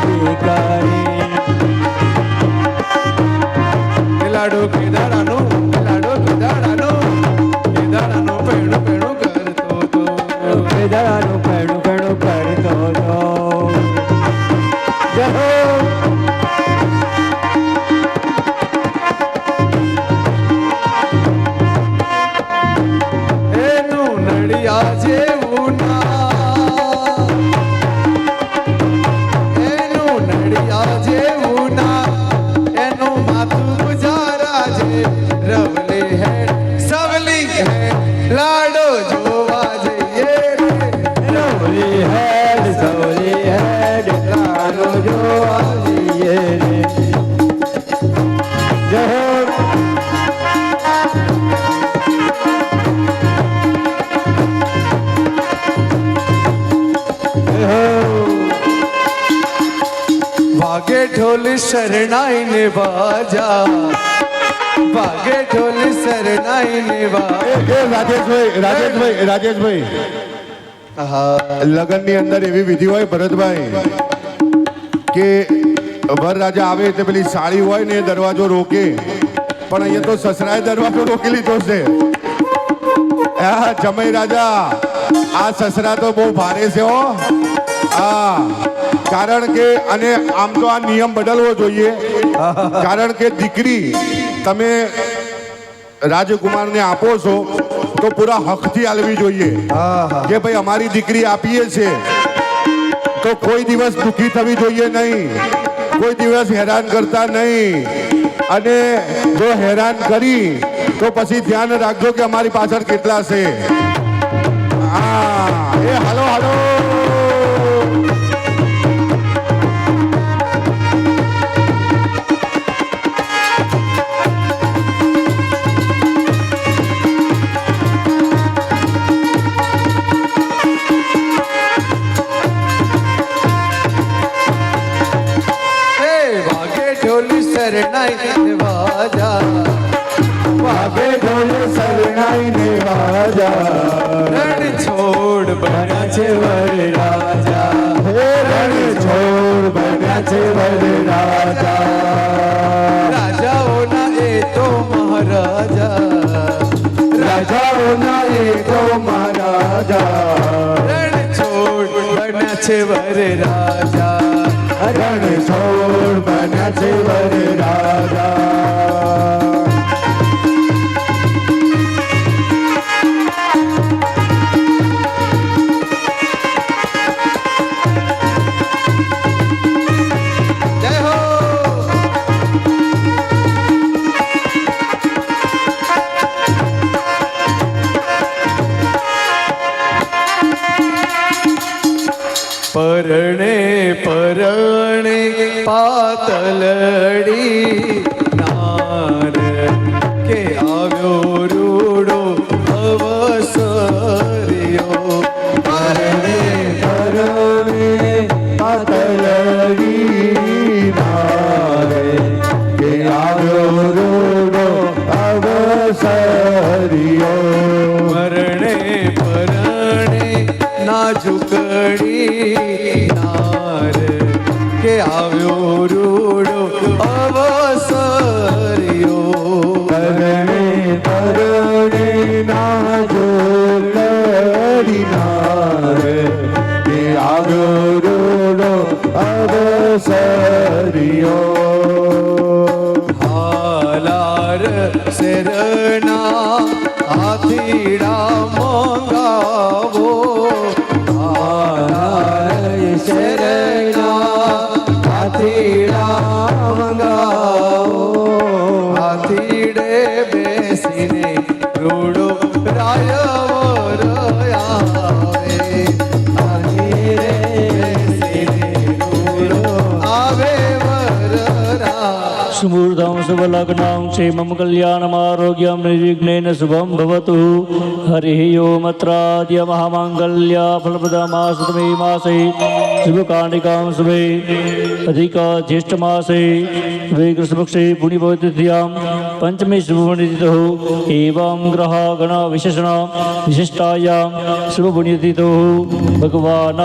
S2: સૌરી હેડ કાનો જો આવીએ રે જય હો
S3: વાગે ઢોલ શરણાઈ ને બાજા વાગે ઢોલ શરણાઈ ને બાજા
S4: રાજેશભાઈ લગ્નની અંદર એવી વિધિ હોય ભરતભાઈ કે વરરાજા આવે એટલે પેલી સાડી હોય ને એ દરવાજો રોકે પણ અહીંયા તો સસરાએ દરવાજો રોકી લીધો છે હા જમાઈ રાજા આ સસરા તો બહુ ભારે છે હો હા કારણ કે અને આમ તો આ નિયમ બદલવો જોઈએ કારણ કે દીકરી તમે રાજકુમારને આપો છો તો પૂરા હકથી આલવી જોઈએ કે ભાઈ અમારી દીકરી આપીએ છે તો કોઈ દિવસ દુઃખી થવી જોઈએ નહીં કોઈ દિવસ હેરાન કરતા નહીં અને જો હેરાન કરી તો પછી ધ્યાન રાખજો કે અમારી પાછળ કેટલા છે હા એ હાલો હાલો
S3: શરણાઈ ને બાજા
S2: વાગે ઢોલ શરણાઈ ને બાજા
S3: રણ છોડ બન્યા છે વરરાજા
S2: હે રણ છોડ બન્યા છે વરરાજા
S3: રાજાઓના એ તો મહારાજા
S2: રાજાઓના એ તો મહારાજા
S3: રણ છોડ બન્યા છે વરરાજા
S2: રણ છોડ બન્યા છે વરરાજા
S3: જય હો પરણે પરણે પાતલડી નાર કે આવ્યો રૂડો અવસર્યો
S2: પરણે પરણે પાતળડી નારે કે આવ્યો રૂડો અવસર્યો
S3: પરણે પરણે નાજુકડી નાર કે આવ્યો રૂડો અવસર્યો
S2: પરણે પરણે નાજો લડી નારે કે આવ્યો રૂડો અવસર્યો
S3: હાલાર શેરના હાથીડા મંગાવો
S2: હાલાર શેરના હાથીડા મંગાવો
S3: હાથીડે બેસીને રૂડો રાયવર આવે
S2: હાથીડે બેસીને રૂડો
S3: આવે વરરા
S1: સુમૂર્ધમ શુભલગ્નમ ક્ષેમમ કલ્યાણમ આરોગ્યમ નિર્વિઘ્નેન શુભમ ભવતુ હરિ ઓમ અત્રાદ્ય મહામાંગલ્ય ફલપ્રદમાસતમે માસે શુભકાંડિકામ શુભે અધિક જ્યેષ્ઠ માસે વે કૃષ્ણપક્ષે પુણ્યભવતિથ્યામ પંચમે શુભપુણ્યતિથો એવં ગ્રહ ગણ વિશેષણ વિશિષ્ટાયામ શુભપુણ્યતિથો ભગવાન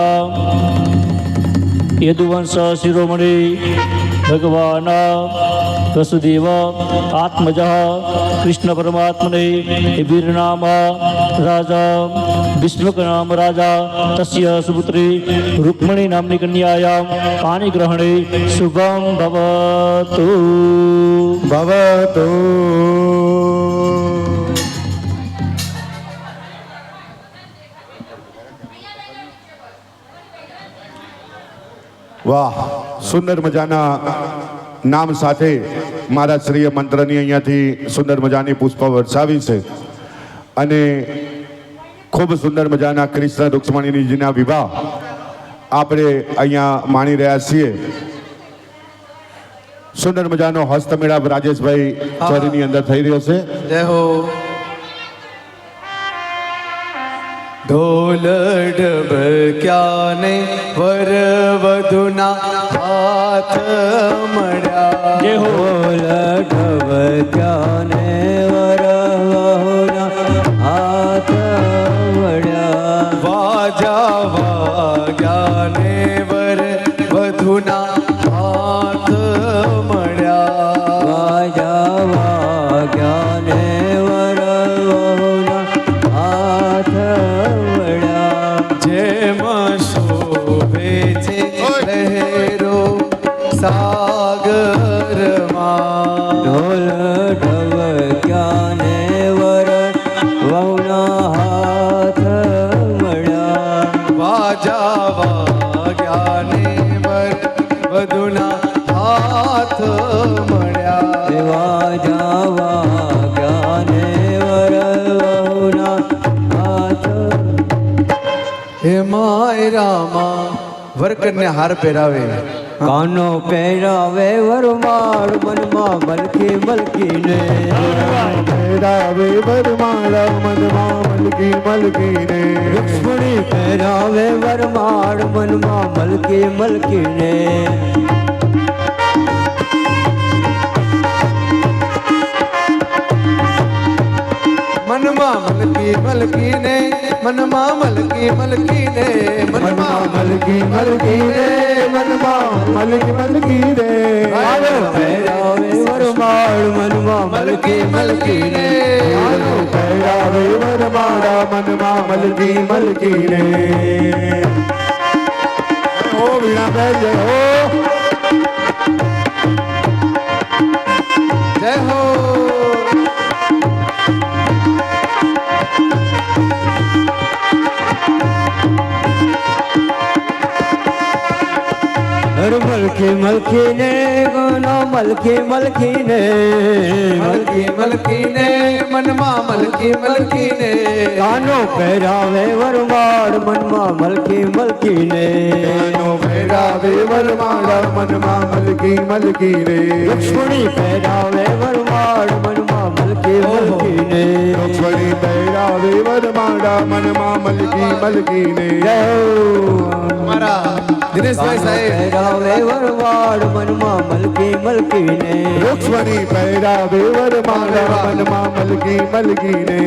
S1: યદુવંશ શિરોમણિ ભગવાન વસુદેવ આત્મજ કૃષ્ણ પરમાત્મને વીરનામ રાજા વિષ્ણુક નામ રાજા તસ્ય સુપુત્રી રૂક્મણી નામની કન્યાયામ પાણીગ્રહણે શુભમ ભવતુ
S2: ભવતો
S4: વાહ સુંદર મજાના નામ સાથે મારા શ્રીય મંત્રની અહીંયાથી સુંદર મજાની પુષ્પ વરસાવી છે અને ખૂબ સુંદર મજાના કૃષ્ણ રૂક્ષ્મણીજીના વિવાહ આપણે અહીંયા માણી રહ્યા છીએ. સુંદર મજાનો હસ્તમેળાપ રાજેશભાઈ ચોરીની અંદર થઈ રહ્યો છે.
S3: જય હો. ઢોલ ઢબક્યા ને વર વધુના હાથ મળ્યા.
S1: જય હો.
S2: ઢોલ ઢબક્યા ને વર વહુના હાથ મળ્યા.
S3: વાજા વાગ્યા ને વર વધુના હાથ મળ્યા.
S2: વાજા વાગ્યા ને વર વહુના હાથ મળ્યા.
S3: જેમ શોભે છે લહેરો સાગરમાં.
S2: ઢોલ ઢબક્યા ને વર વહુના હાથ મળ્યા.
S3: વાજા વાગ્યા ને વર વધુના હાથ મળ્યા.
S2: વાજા વાગ્યા ને વર વહુના હાથ.
S3: હે માય રામા વરકન્યા હાર પહેરાવે.
S2: કાનો પહેરાવે વરમાળ મનમાં મલકી મલકીને.
S4: પહેરાવે વરમાળા મનમાં મલકી મલકીને.
S2: રૂક્ષ્મણી પહેરાવે વરમાળ મનમાં મલકી મલકીને.
S3: મનમાં મલકી મલકીને મનમાં મલકી મલકીને મનમાં
S4: મલકી મલકીને મનમાં મલકી મલકીને.
S2: પહેરાવે વરમાળ મનમાં મલકી મલકીને.
S4: પહેરાવે વરમાળા મનમાં મલકી મલકીને. ઓ વીણાબેન જય હો.
S3: જય હો.
S2: મલકી મલકીને ગોનો મલકી મલકીને.
S3: મલકી મલકીને મનમાં મલકી મલકીને.
S2: કાનો પહેરાવે વરમાળ મનમાં મલકી મલકીને.
S4: કાનો પહેરાવે વરમાળા મનમાં મલકી મલકીને.
S2: લક્ષ્મણી પહેરાવે વરમાળ મનમાં મલકી મલકીને.
S4: રૂક્ષ્મણી પહેરાવે વરમાળા મનમાં મલકી મલકીને.
S3: મારા દિનેશભાઈ સાહેબ
S2: પહેરાવે વરમાળ મનમાં મલકી મલકીને.
S4: રૂક્ષ્મણી પહેરાવે વરમાળા મનમાં મલકી મલકીને.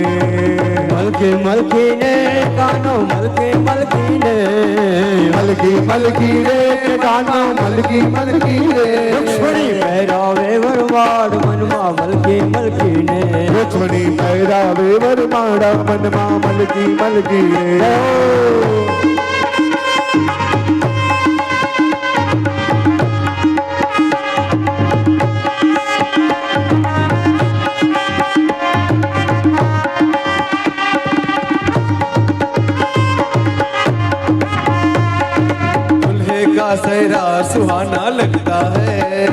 S2: મલકી મલકીને કાનો મલકી મલકીને.
S4: મલકી મલકીને કાનો મલકી મલકીને.
S2: લક્ષ્મણી પહેરાવે વરમાળ મનમાં મલકી મલકીને.
S4: રૂક્ષ્મણી પહેરાવે વરમાળા મનમાં મલકી મલકીને.
S3: का सहरा सुहाना लगता है.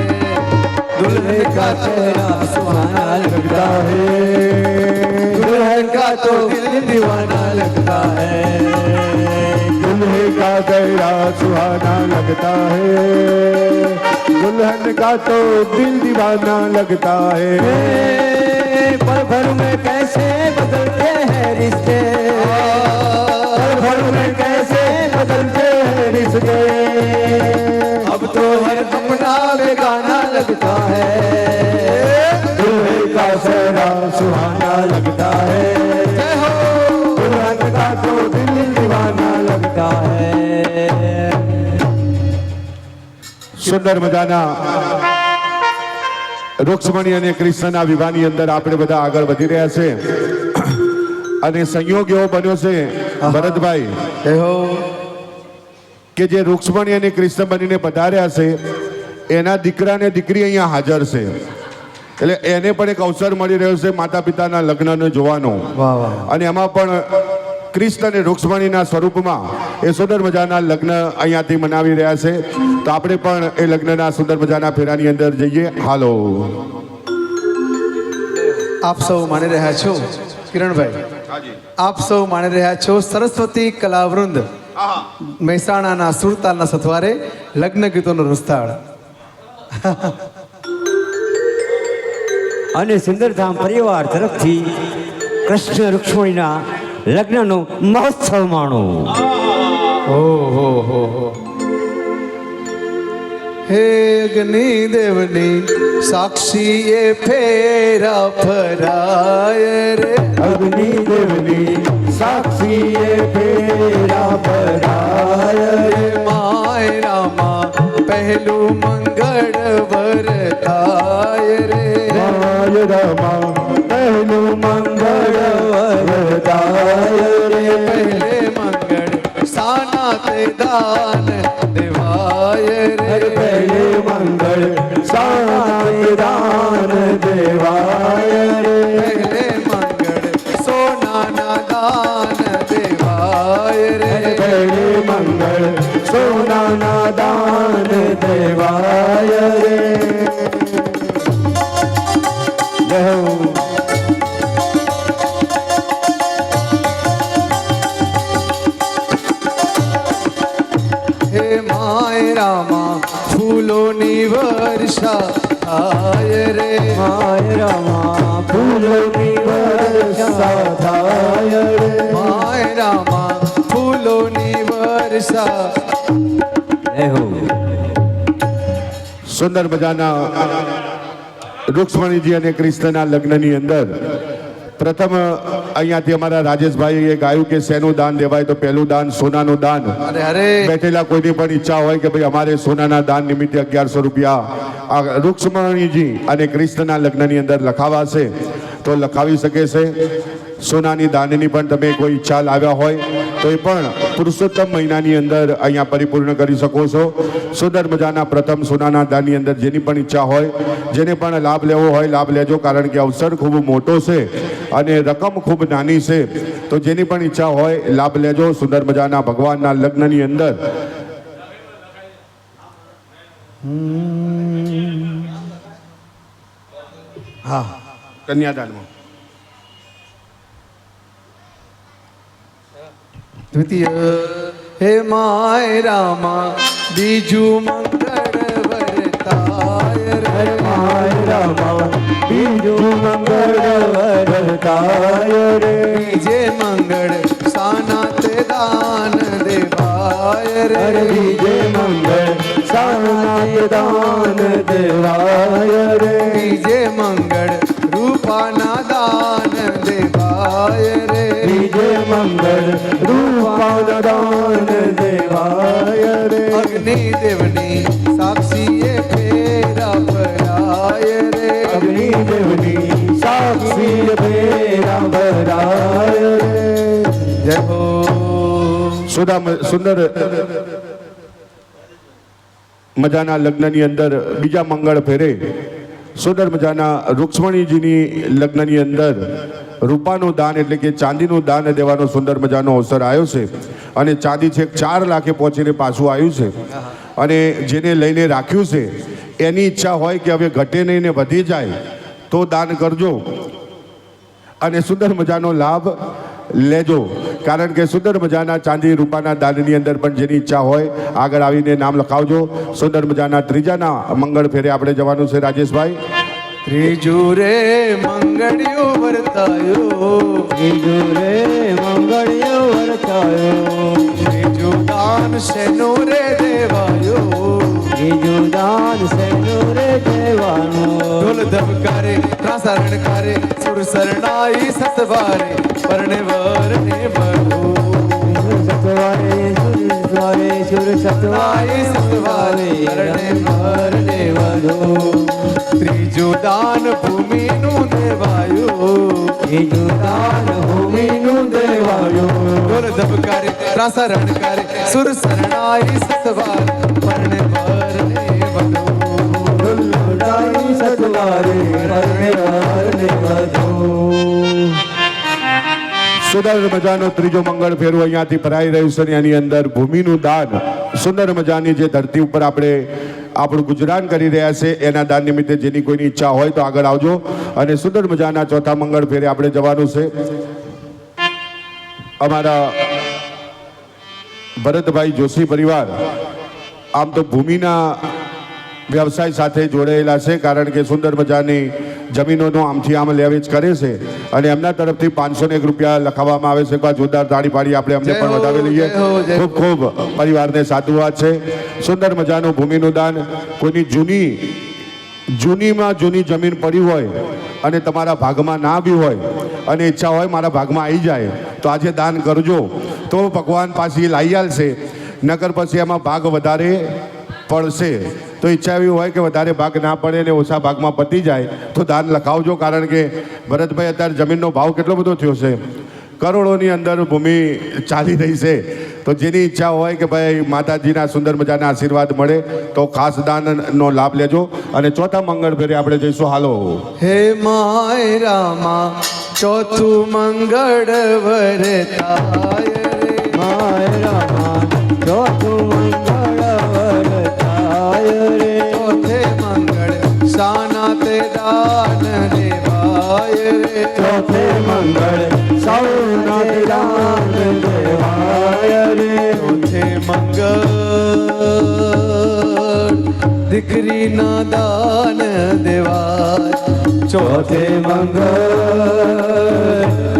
S3: दुल्हे का चेहरा सुहाना लगता है. दुल्हन का तो दिल दीवाना लगता है.
S4: दुल्हे का चेहरा सुहाना लगता है. दुल्हन का तो दिल दीवाना लगता है.
S2: पल भर में कैसे बदलते हैं रिश्ते. पल भर में कैसे बदलते हैं रिश्ते.
S3: अब तो हर अपना बेगाना लगता है.
S4: दुल्हे का चेहरा सुहाना लगता है.
S3: जय हो.
S4: दुल्हन का तो दिल दीवाना लगता है. સુંદર મજાના રૂક્ષ્મણી અને કૃષ્ણના વિવાહની અંદર આપણે બધા આગળ વધી રહ્યા છે અને સંયોગ એવો બન્યો છે ભરતભાઈ
S3: જય હો.
S4: કે જે રૂક્ષ્મણી અને કૃષ્ણ બનીને પધાર્યા છે એના દીકરા ને દીકરી અહીંયા હાજર છે એટલે એને પણ એક અવસર મળી રહ્યો છે માતા પિતાના લગ્નને જોવાનો.
S3: વાહ વાહ.
S4: અને એમાં પણ કૃષ્ણ અને રૂક્ષ્મણીના સ્વરૂપમાં એ સુંદર મજાના લગ્ન અહીંયાથી મનાવી રહ્યા છે. તો આપણે પણ એ લગ્નના સુંદર મજાના ફેરાની અંદર જઈએ. હાલો.
S3: આપ સૌ માની રહ્યા છો કિરણભાઈ, આપ સૌ માની રહ્યા છો સરસ્વતી કલાવૃંદ મહેસાણાના સુરતાલના સથવારે લગ્ન ગીતોનો રૂસ્તાળ.
S2: અને સુંદરધામ પરિવાર તરફથી કૃષ્ણ રૂક્ષ્મણીના લગ્નનો મહોત્સવ માણો.
S3: હે અગ્નિદેવની સાક્ષી એ ફેરા ફરાય રે.
S2: અગ્નિદેવની સાક્ષી એ ફેરા પરાય
S3: હે માયરામાં પહેલું મંગળ વરતાય રે.
S2: રમા પહેલું મંગળ વરદાય રે.
S3: પહેલે મંગળ સાનાતે દાન દેવાય રે.
S2: પહેલે મંગળ સાનાય દાન દેવાય રે.
S3: પહેલે મંગળ સોનાના દાન દેવાય રે.
S2: પહેલે મંગળ સોનાના દાન દેવાય રે. જય હો.
S3: હે માયરામાં ફૂલોની વર્ષા થાય રે.
S2: માયરામાં ફૂલોની વર્ષા થાય રે.
S3: માયરામાં ફૂલોની વર્ષા.
S2: જય હો.
S4: સુંદર મજાના રૂક્ષ્મણીજી અને કૃષ્ણના લગ્નની અંદર પ્રથમ અહીંયાથી અમારા રાજેશભાઈએ ગાયું કે શેનું દાન દેવાય, તો પહેલું દાન સોનાનું દાન.
S3: અરે અરે
S4: બેઠેલા કોઈની પણ ઈચ્છા હોય કે ભાઈ અમારે સોનાના દાન નિમિત્તે 1100 રૂપિયા આ રૂક્ષ્મણીજી અને કૃષ્ણના લગ્નની અંદર લખાવાશે તો લખાવી શકે છે. સોનાની દાનની પણ તમે કોઈ ઈચ્છા લાવ્યા હોય તો એ પણ પુરુષોત્તમ મહિનાની અંદર અહીંયા પરિપૂર્ણ કરી શકો છો. સુંદર મજાના પ્રથમ સોનાના દાનની અંદર જેની પણ ઈચ્છા હોય, જેને પણ લાભ લેવો હોય લાભ લેજો, કારણ કે અવસર ખૂબ મોટો છે અને રકમ ખૂબ નાની છે. તો જેની પણ ઈચ્છા હોય લાભ લેજો. સુંદર મજાના ભગવાનના લગ્નની અંદર
S3: હા
S4: કન્યાદાનમાં
S3: દ્વિતીય. હે માયરામાં બીજું મંગળ વરતાય રે.
S2: માયરામાં બીજું મંગળ વરદાય રે.
S3: બીજે મંગળ સાનાતે દાન દેવાય રે.
S2: બીજે મંગળ સાનાય દાન દેવાય રે.
S3: બીજે મંગળ રૂપાના દાન દેવાય રે.
S2: બીજે મંગળ રૂપાન દાન દેવાય રે.
S3: અગ્નિદેવની સાક્ષીએ ફેરા ફરાય રે.
S2: અગ્નિદેવની સાક્ષી ફેરા ભરાય રે.
S3: જય હો.
S4: સુંદર મજાના લગ્નની અંદર બીજા મંગળ ફેરે સુંદર મજાના રૂક્ષ્મણીજીની લગ્નની અંદર રૂપાનું દાન એટલે કે ચાંદીનું દાન દેવાનો સુંદર મજાનો અવસર આવ્યો છે. અને ચાંદી છેક 4 લાખે પહોંચીને પાછું આવ્યું છે. અને જેને લઈને રાખ્યું છે એની ઈચ્છા હોય કે હવે ઘટે નહીં ને વધી જાય તો દાન કરજો અને સુંદર મજાનો લાભ લેજો. કારણ કે સુંદર મજાના ચાંદી રૂપાના દાનની અંદર પણ જેની ઈચ્છા હોય આગળ આવીને નામ લખાવજો. સુંદર મજાના ત્રીજાના મંગળ ફેરે આપણે જવાનું છે રાજેશભાઈ.
S3: ત્રીજું રે મંગળિયું વર્તાયો.
S2: ત્રીજું રે મંગળિયો વર્તાયો.
S3: ત્રીજું દાન શેનું રે દેવાયો.
S2: ત્રીજું દાન શેનું રે દેવાનું.
S3: ઢોલ ધબકારે ત્રાસરણ કરે સુર શરણાઈ સતવારે પરણે વરને વરુ.
S2: સતવારે સુર સતવારે
S3: સતવારે પરણે વરને વરુ. ત્રીજું દાન ભૂમિનું દેવાયું.
S2: ત્રીજું દાન ભૂમિનું દેવાયું.
S3: ઢોલ ધબકારે ત્રાસરણ કરે સુર શરણાઈ સતવાર પરણે વરને વરુ.
S2: ઢોલાઈ સતવારે પરણે વરને વધુ.
S4: સુંદર મજાનો ત્રીજો મંગળ ફેરવો અહીંયાથી ભરાઈ રહ્યું છે. એની અંદર ભૂમિનું દાન સુંદર મજાની જે ધરતી ઉપર આપણે આપણું ગુજરાન કરી રહ્યા છે એના દાન નિમિત્તે જેની કોઈની ઈચ્છા હોય તો આગળ આવજો. અને સુંદર મજાના ચોથા મંગળ ફેરે આપણે જવાનું છે. અમારા ભરતભાઈ જોશી પરિવાર આમ તો ભૂમિના વ્યવસાય સાથે જોડાયેલા છે, કારણ કે સુંદર મજાની જમીનોનો આમથી આમ લેવેચ કરે છે અને એમના તરફથી 501 રૂપિયા લખાવવામાં આવે છે. એક વાર જોરદાર તાળી પાડી આપણે અમને પણ વધાવી લઈએ. ખૂબ ખૂબ પરિવારને સાધુવાદ છે. સુંદર મજાનું ભૂમિનું દાન. કોઈની જૂનીમાં જૂની જમીન પડી હોય અને તમારા ભાગમાં ના બી હોય અને ઈચ્છા હોય મારા ભાગમાં આવી જાય તો આજે દાન કરજો, તો ભગવાન પાસે લાવી આલશે. નકર પછી એમાં ભાગ વધારે પડશે. તો ઈચ્છા એવી હોય કે વધારે ભાગ ના પડે ને ઓછા ભાગમાં પતી જાય તો દાન લખાવજો, કારણ કે ભરતભાઈ અત્યારે જમીનનો ભાવ કેટલો બધો થયો છે, કરોડોની અંદર ભૂમિ ચાલી રહી છે. તો જેની ઈચ્છા હોય કે ભાઈ માતાજીના સુંદર મજાના આશીર્વાદ મળે તો ખાસ દાનનો લાભ લેજો. અને ચોથા મંગળ ફેરે આપણે જઈશું. હાલો
S3: હે માય રામા ચોથું મંગળ વરતાય રે,
S2: માય રામા ચોથું મંગળ વરતાય રે,
S3: ચોથે મંગળ સાના તે દાન દેવાય રે,
S2: ચોથે મંગળ સૌના દાન દેવાય રે,
S3: ચોથે મંગળ દીકરીના દાન દેવાય,
S2: ચોથે મંગળ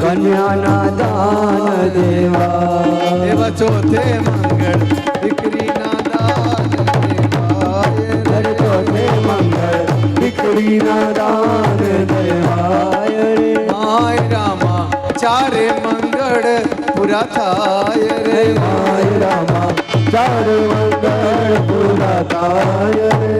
S2: કન્યાના દાન દેવાય,
S3: એવા ચોથે મંગળ દીકરીના દાન દેવાય રે,
S2: ચોથે મંગળ દીકરીના દાન દેવાય રે,
S3: માય રામા ચારે મંગળ પૂરા થાય રે,
S2: માય રામા ચાર મંગળ પૂરા થાય રે.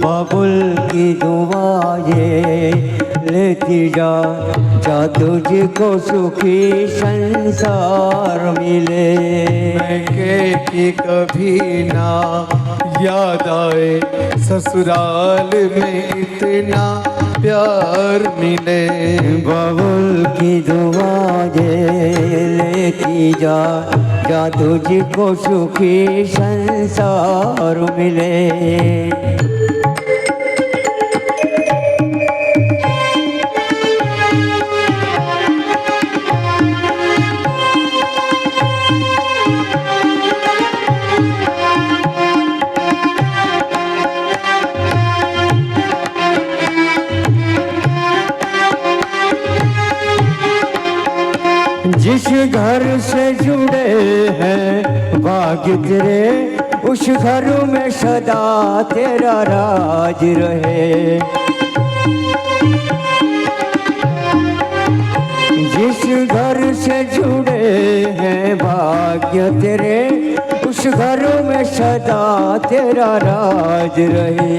S2: बाबुल की दुआएं लेती जा तुझको सुखी संसार मिले।
S3: कि कभी ना याद आए ससुराल में इतना प्यार मिले।
S2: बाबुल की दुआएं लेती जा तुझको सुखी संसार मिले। जिस घर से जुड़े हैं भाग्य तेरे, उस घर में सदा तेरा राज रहे। जिस घर से जुड़े हैं भाग्य तेरे, उस घर में सदा तेरा राज रहे।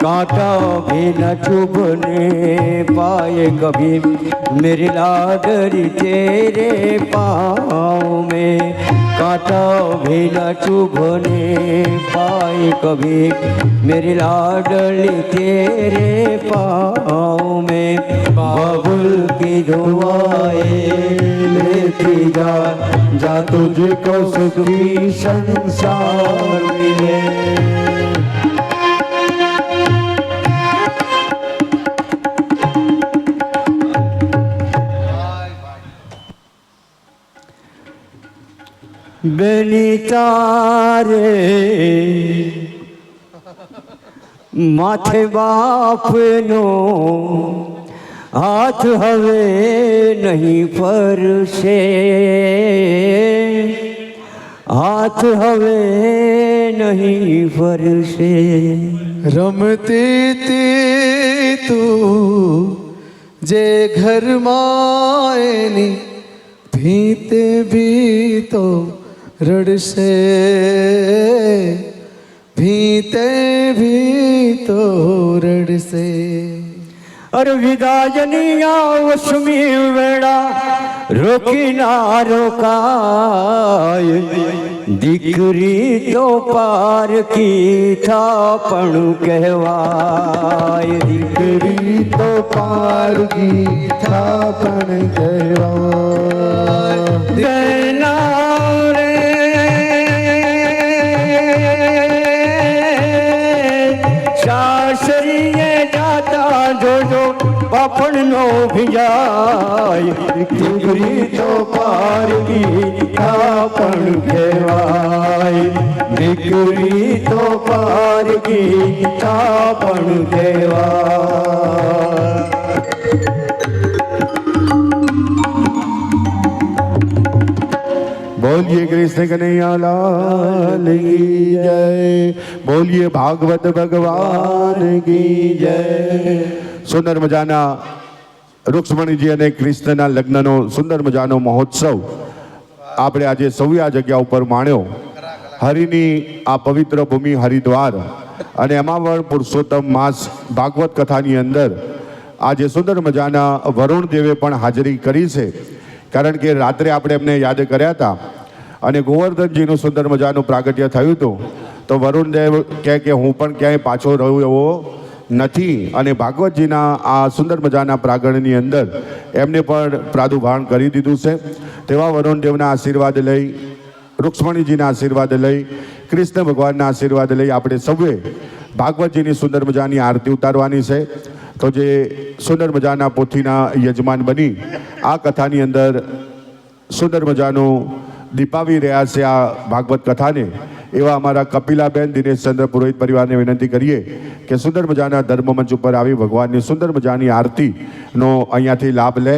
S2: कांटा भी न चुभने पाए कभी मेरी लाडली तेरे पाँव में। कांटा भी न चुभने पाए कभी मेरी लाडली तेरे पाँव में। बाबुल की दुआएं लेती जा तुझको सुखी संसार मिले। बेनी तारे माथे बापनो हाथ हवे नहीं पर से, हाथ हवे नहीं पर से।
S3: रमते ते तू जे घर मायनी भीते भी तो रड़से, भीते भी तो रड़से।
S2: अरे विदाजनिया उसमी वेड़ा रोकी ना रोकाय। दिकरी तो पार की था पण कहवाय।
S3: दिकरी तो पार की था पण कहवाय।
S2: देना रे सासरिये जाता जो पापड़ नो भिजाय। दिकरी तो पार की थापण कहवाय। दिकरी तो पार की थापण कहवाय।
S4: बोलिए कृष्ण कन्हैया लाल की जय। बोलिए भागवत भगवान की जय। સુંદર મજાના રૂક્ષ્મણીજી અને કૃષ્ણના લગ્નનો સુંદર મજાનો મહોત્સવ આપણે આજે સૌએ આ જગ્યા ઉપર માણ્યો. હરિની આ પવિત્ર ભૂમિ હરિદ્વાર અને એમાં પણ પુરુષોત્તમ માસ ભાગવત કથાની અંદર આજે સુંદર મજાના વરુણ દેવે પણ હાજરી કરી છે. કારણ કે રાત્રે આપણે એમને યાદ કર્યા હતા અને ગોવર્ધનજીનું સુંદર મજાનું પ્રાગટ્ય થયું હતું. તો વરુણ દેવ કહે કે હું પણ ક્યાંય પાછો રહ્યો એવો નથી અને ભાગવતજીના આ સુંદર મજાના પ્રાગણની અંદર એમને પણ પ્રાદુર્ભાવ કરી દીધું છે. તેવા વરુણ દેવના આશીર્વાદ લઈ, રૂક્ષ્મણીજીના આશીર્વાદ લઈ, કૃષ્ણ ભગવાનના આશીર્વાદ લઈ આપણે સૌએ ભાગવતજીની સુંદર મજાની આરતી ઉતારવાની છે. તો જે સુંદર મજાના પોથીના યજમાન બની આ કથાની અંદર સુંદર મજાનું દીપાવી રહ્યા છે આ ભાગવત કથાને, એવા અમારા કપિલાબેન દિનેશચંદ્ર પુરોહિત પરિવારને વિનંતી કરીએ કે સુંદર મજાના ધર્મમંચ ઉપર આવી ભગવાનની સુંદર મજાની આરતીનો અહીંયાથી લાભ લે.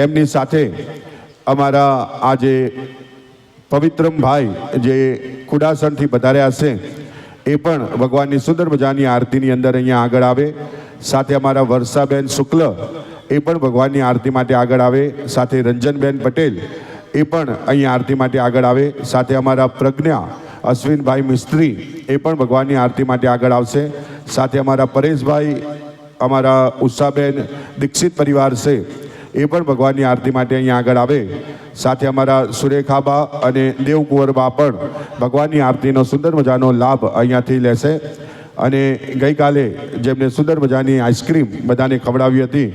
S4: એમની સાથે અમારા આ જે પવિત્રમભાઈ જે કુડાસણથી પધાર્યા છે એ પણ ભગવાનની સુંદર મજાની આરતીની અંદર અહીંયા આગળ આવે. સાથે અમારા વર્ષાબેન શુક્લ એ પણ ભગવાનની આરતી માટે આગળ આવે. સાથે રંજનબેન પટેલ એ પણ અહીં આરતી માટે આગળ આવે. સાથે અમારા પ્રજ્ઞા અશ્વિનભાઈ મિસ્ત્રી એ પણ ભગવાનની આરતી માટે આગળ આવશે. સાથે અમારા પરેશભાઈ, અમારા ઉષાબેન દીક્ષિત પરિવાર છે એ પણ ભગવાનની આરતી માટે અહીંયા આગળ આવે. સાથે અમારા સુરેખાબા અને દેવકુંવરબા પણ ભગવાનની આરતીનો સુંદર મજાનો લાભ અહીંયાથી લેશે. અને ગઈકાલે જેમને સુંદર મજાની આઈસ્ક્રીમ બધાને ખવડાવી હતી,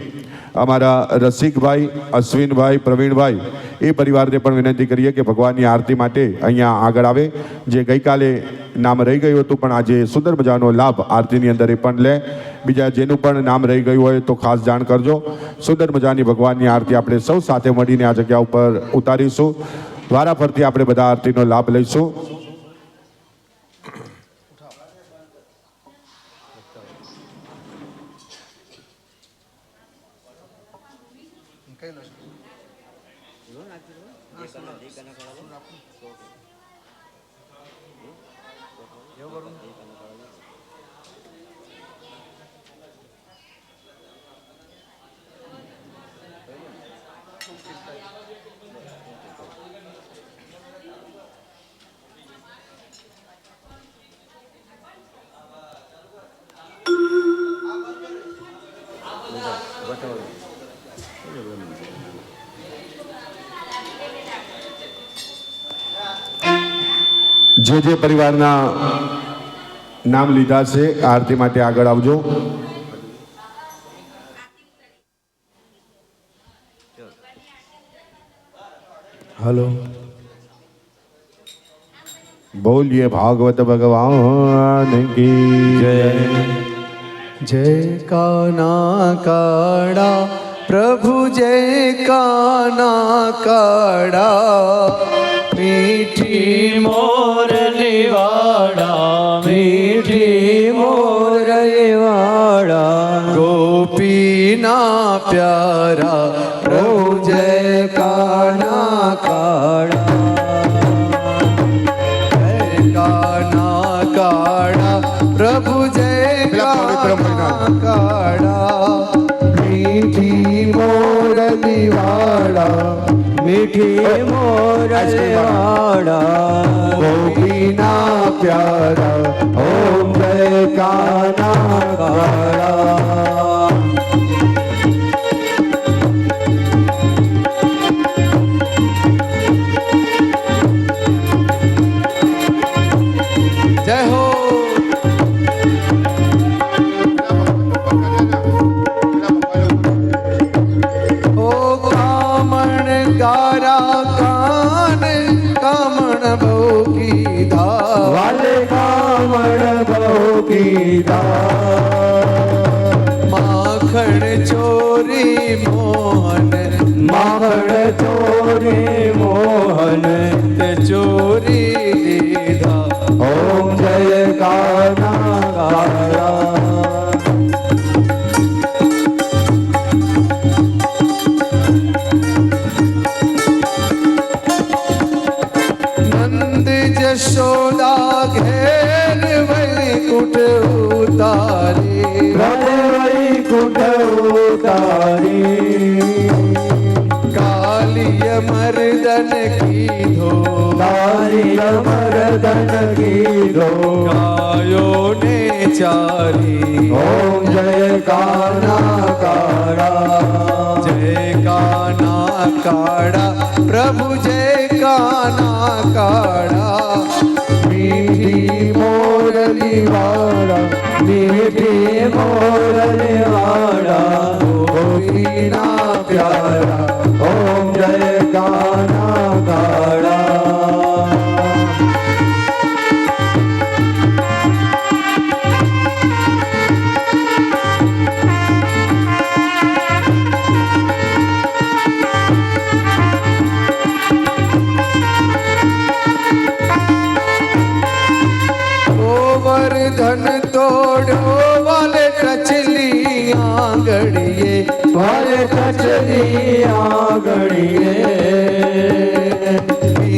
S4: અમારા રસિકભાઈ, અશ્વિનભાઈ, પ્રવીણભાઈ એ પરિવારને પણ વિનંતી કરીએ કે ભગવાનની આરતી માટે અહીંયા આગળ આવે. જે ગઈકાલે નામ રહી ગયું હતું પણ આજે સુંદર મજાનો લાભ આરતીની અંદર એ પણ લે. બીજા જેનું પણ નામ રહી ગયું હોય તો ખાસ જાણ કરજો. સુંદર મજાની ભગવાનની આરતી આપણે સૌ સાથે મળીને આ જગ્યા ઉપર ઉતારીશું. વારાફરતી આપણે બધા આરતીનો લાભ લઈશું. જે પરિવારના નામ લીધા છે આરતી માટે આગળ આવજો.
S3: हेलो
S4: बोलिए भागवत भगवान की जय.
S3: जय काना काड़ा प्रभु जय काना काड़ा मीठी मोरली वाड़ा मीठी मोरली वाड़ा गोपी ना प्यारा प्रभु जय काना काड़ा काना काड़ा प्रभु जय काना काड़ा मीठी मोरली वाड़ा मीठी मोरली वाड़ा गोपी ना प्यारा ओम जय काना काड़ा. जय हो. ओ कामण गारा कान कामण बहु की धा वाले कामण बहु की धा माखण चोरी मोहन माखण चोरी मोहन ते चोरी दीधा ओम जय काना काड़ा. नंद जशोदा घेर वैकुंठ उतारी वैकुंठ उतारी कालिय मर्दन की धो कालिय मर्दन की धो गायो ने चारी ओम जय काना काड़ा. जय काना काड़ा प्रभु जय काना काड़ा मीठी मोरली वाड़ा मीठी मोरली वाड़ा गोपी ना प्यारा ओम जय काना काड़ा. गोवर्धन तोड़ो वाले कचली आंगड़िए वाले कचली आंगड़िए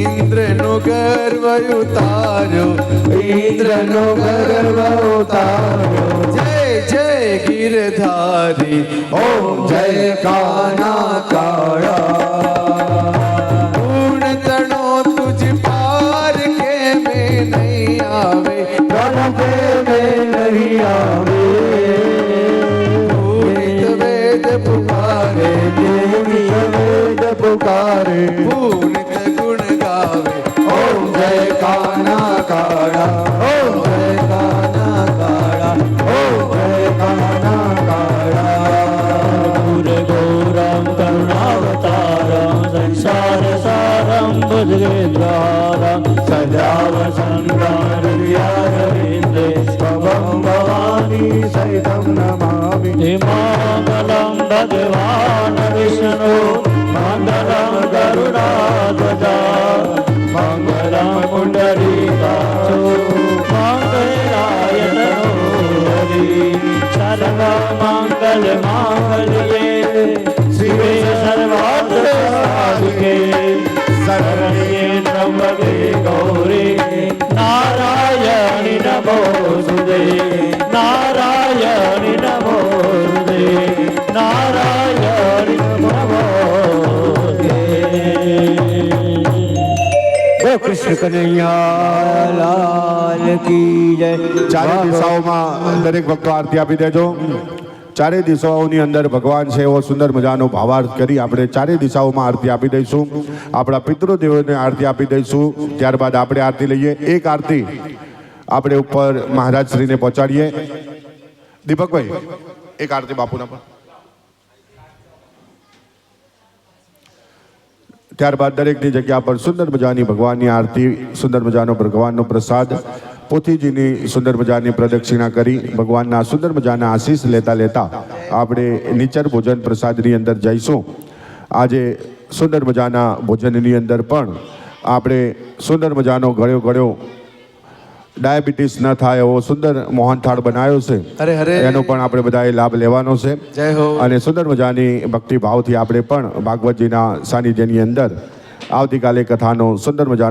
S3: इंद्र नो गर्व उतारो इंद्र नो गर्व उतारो जय जय गिरधारी ओम जय काना काड़ा. पूर्ण तणो तुझ पार के में नहीं पूर्णित गुण गावे
S2: ओम जय काना काड़ा ओम जय काना काड़ा ओम जय काना काड़ा
S1: पूरे गौरम करुणावतारम संसार सारम भुजगेन्द्रहारम सदावसंगारविंदे
S2: भवं भवानी सहितं नमामि
S1: मंगलम भगवान विष्णु मंगलम गरुड़ाध्वजा मंगलम पुंडरीकाक्षो मंगलाय तनोहरि सर्व मंगल मांगल्ये शिवे सर्वार्थ साधिके शरण्ये त्र्यंबके गौरी नारायणि नमोस्तुते नारायणि नमोस्तुते नारायणि नमोस्तुते
S2: जय कृष्ण कन्हैया लाल की जय
S4: ચારે દિશાઓમાં દરેક ભક્તો આરતી આપી દેજો ચારે દિશાઓની અંદર ભગવાન છે એવો સુંદર મજાનો ભાવાર્થ કરી આપણે ચારે દિશાઓમાં આરતી આપી દઈશું આપણા પિતૃદેવોને આરતી આપી દઈશું ત્યારબાદ આપણે આરતી લઈએ એક આરતી આપણે ઉપર મહારાજ શ્રીને પહોંચાડીએ દીપકભાઈ એક આરતી બાપુના પર ત્યારબાદ દરેકની જગ્યા પર સુંદર મજાની ભગવાનની આરતી સુંદર મજાનો ભગવાનનો પ્રસાદ પોથીજીની સુંદર મજાની પ્રદક્ષિણા કરી ભગવાનના સુંદર મજાના આશીષ લેતા લેતા આપણે નિચર ભોજન પ્રસાદની અંદર જઈશું આજે સુંદર મજાના ભોજનની અંદર પણ આપણે સુંદર મજાનો ગળ્યો ડાયાબિટીસ ન થાય એવો સુંદર મોહનથાળ બનાવ્યો છે
S3: હરે હરે
S4: એનો પણ આપણે બધાએ લાભ લેવાનો છે
S3: જય હો
S4: અને સુંદર મજાની ભક્તિભાવથી આપણે પણ ભાગવતજીના સાનિધ્યની અંદર આવતીકાલે કથાનો સુંદર મજાનો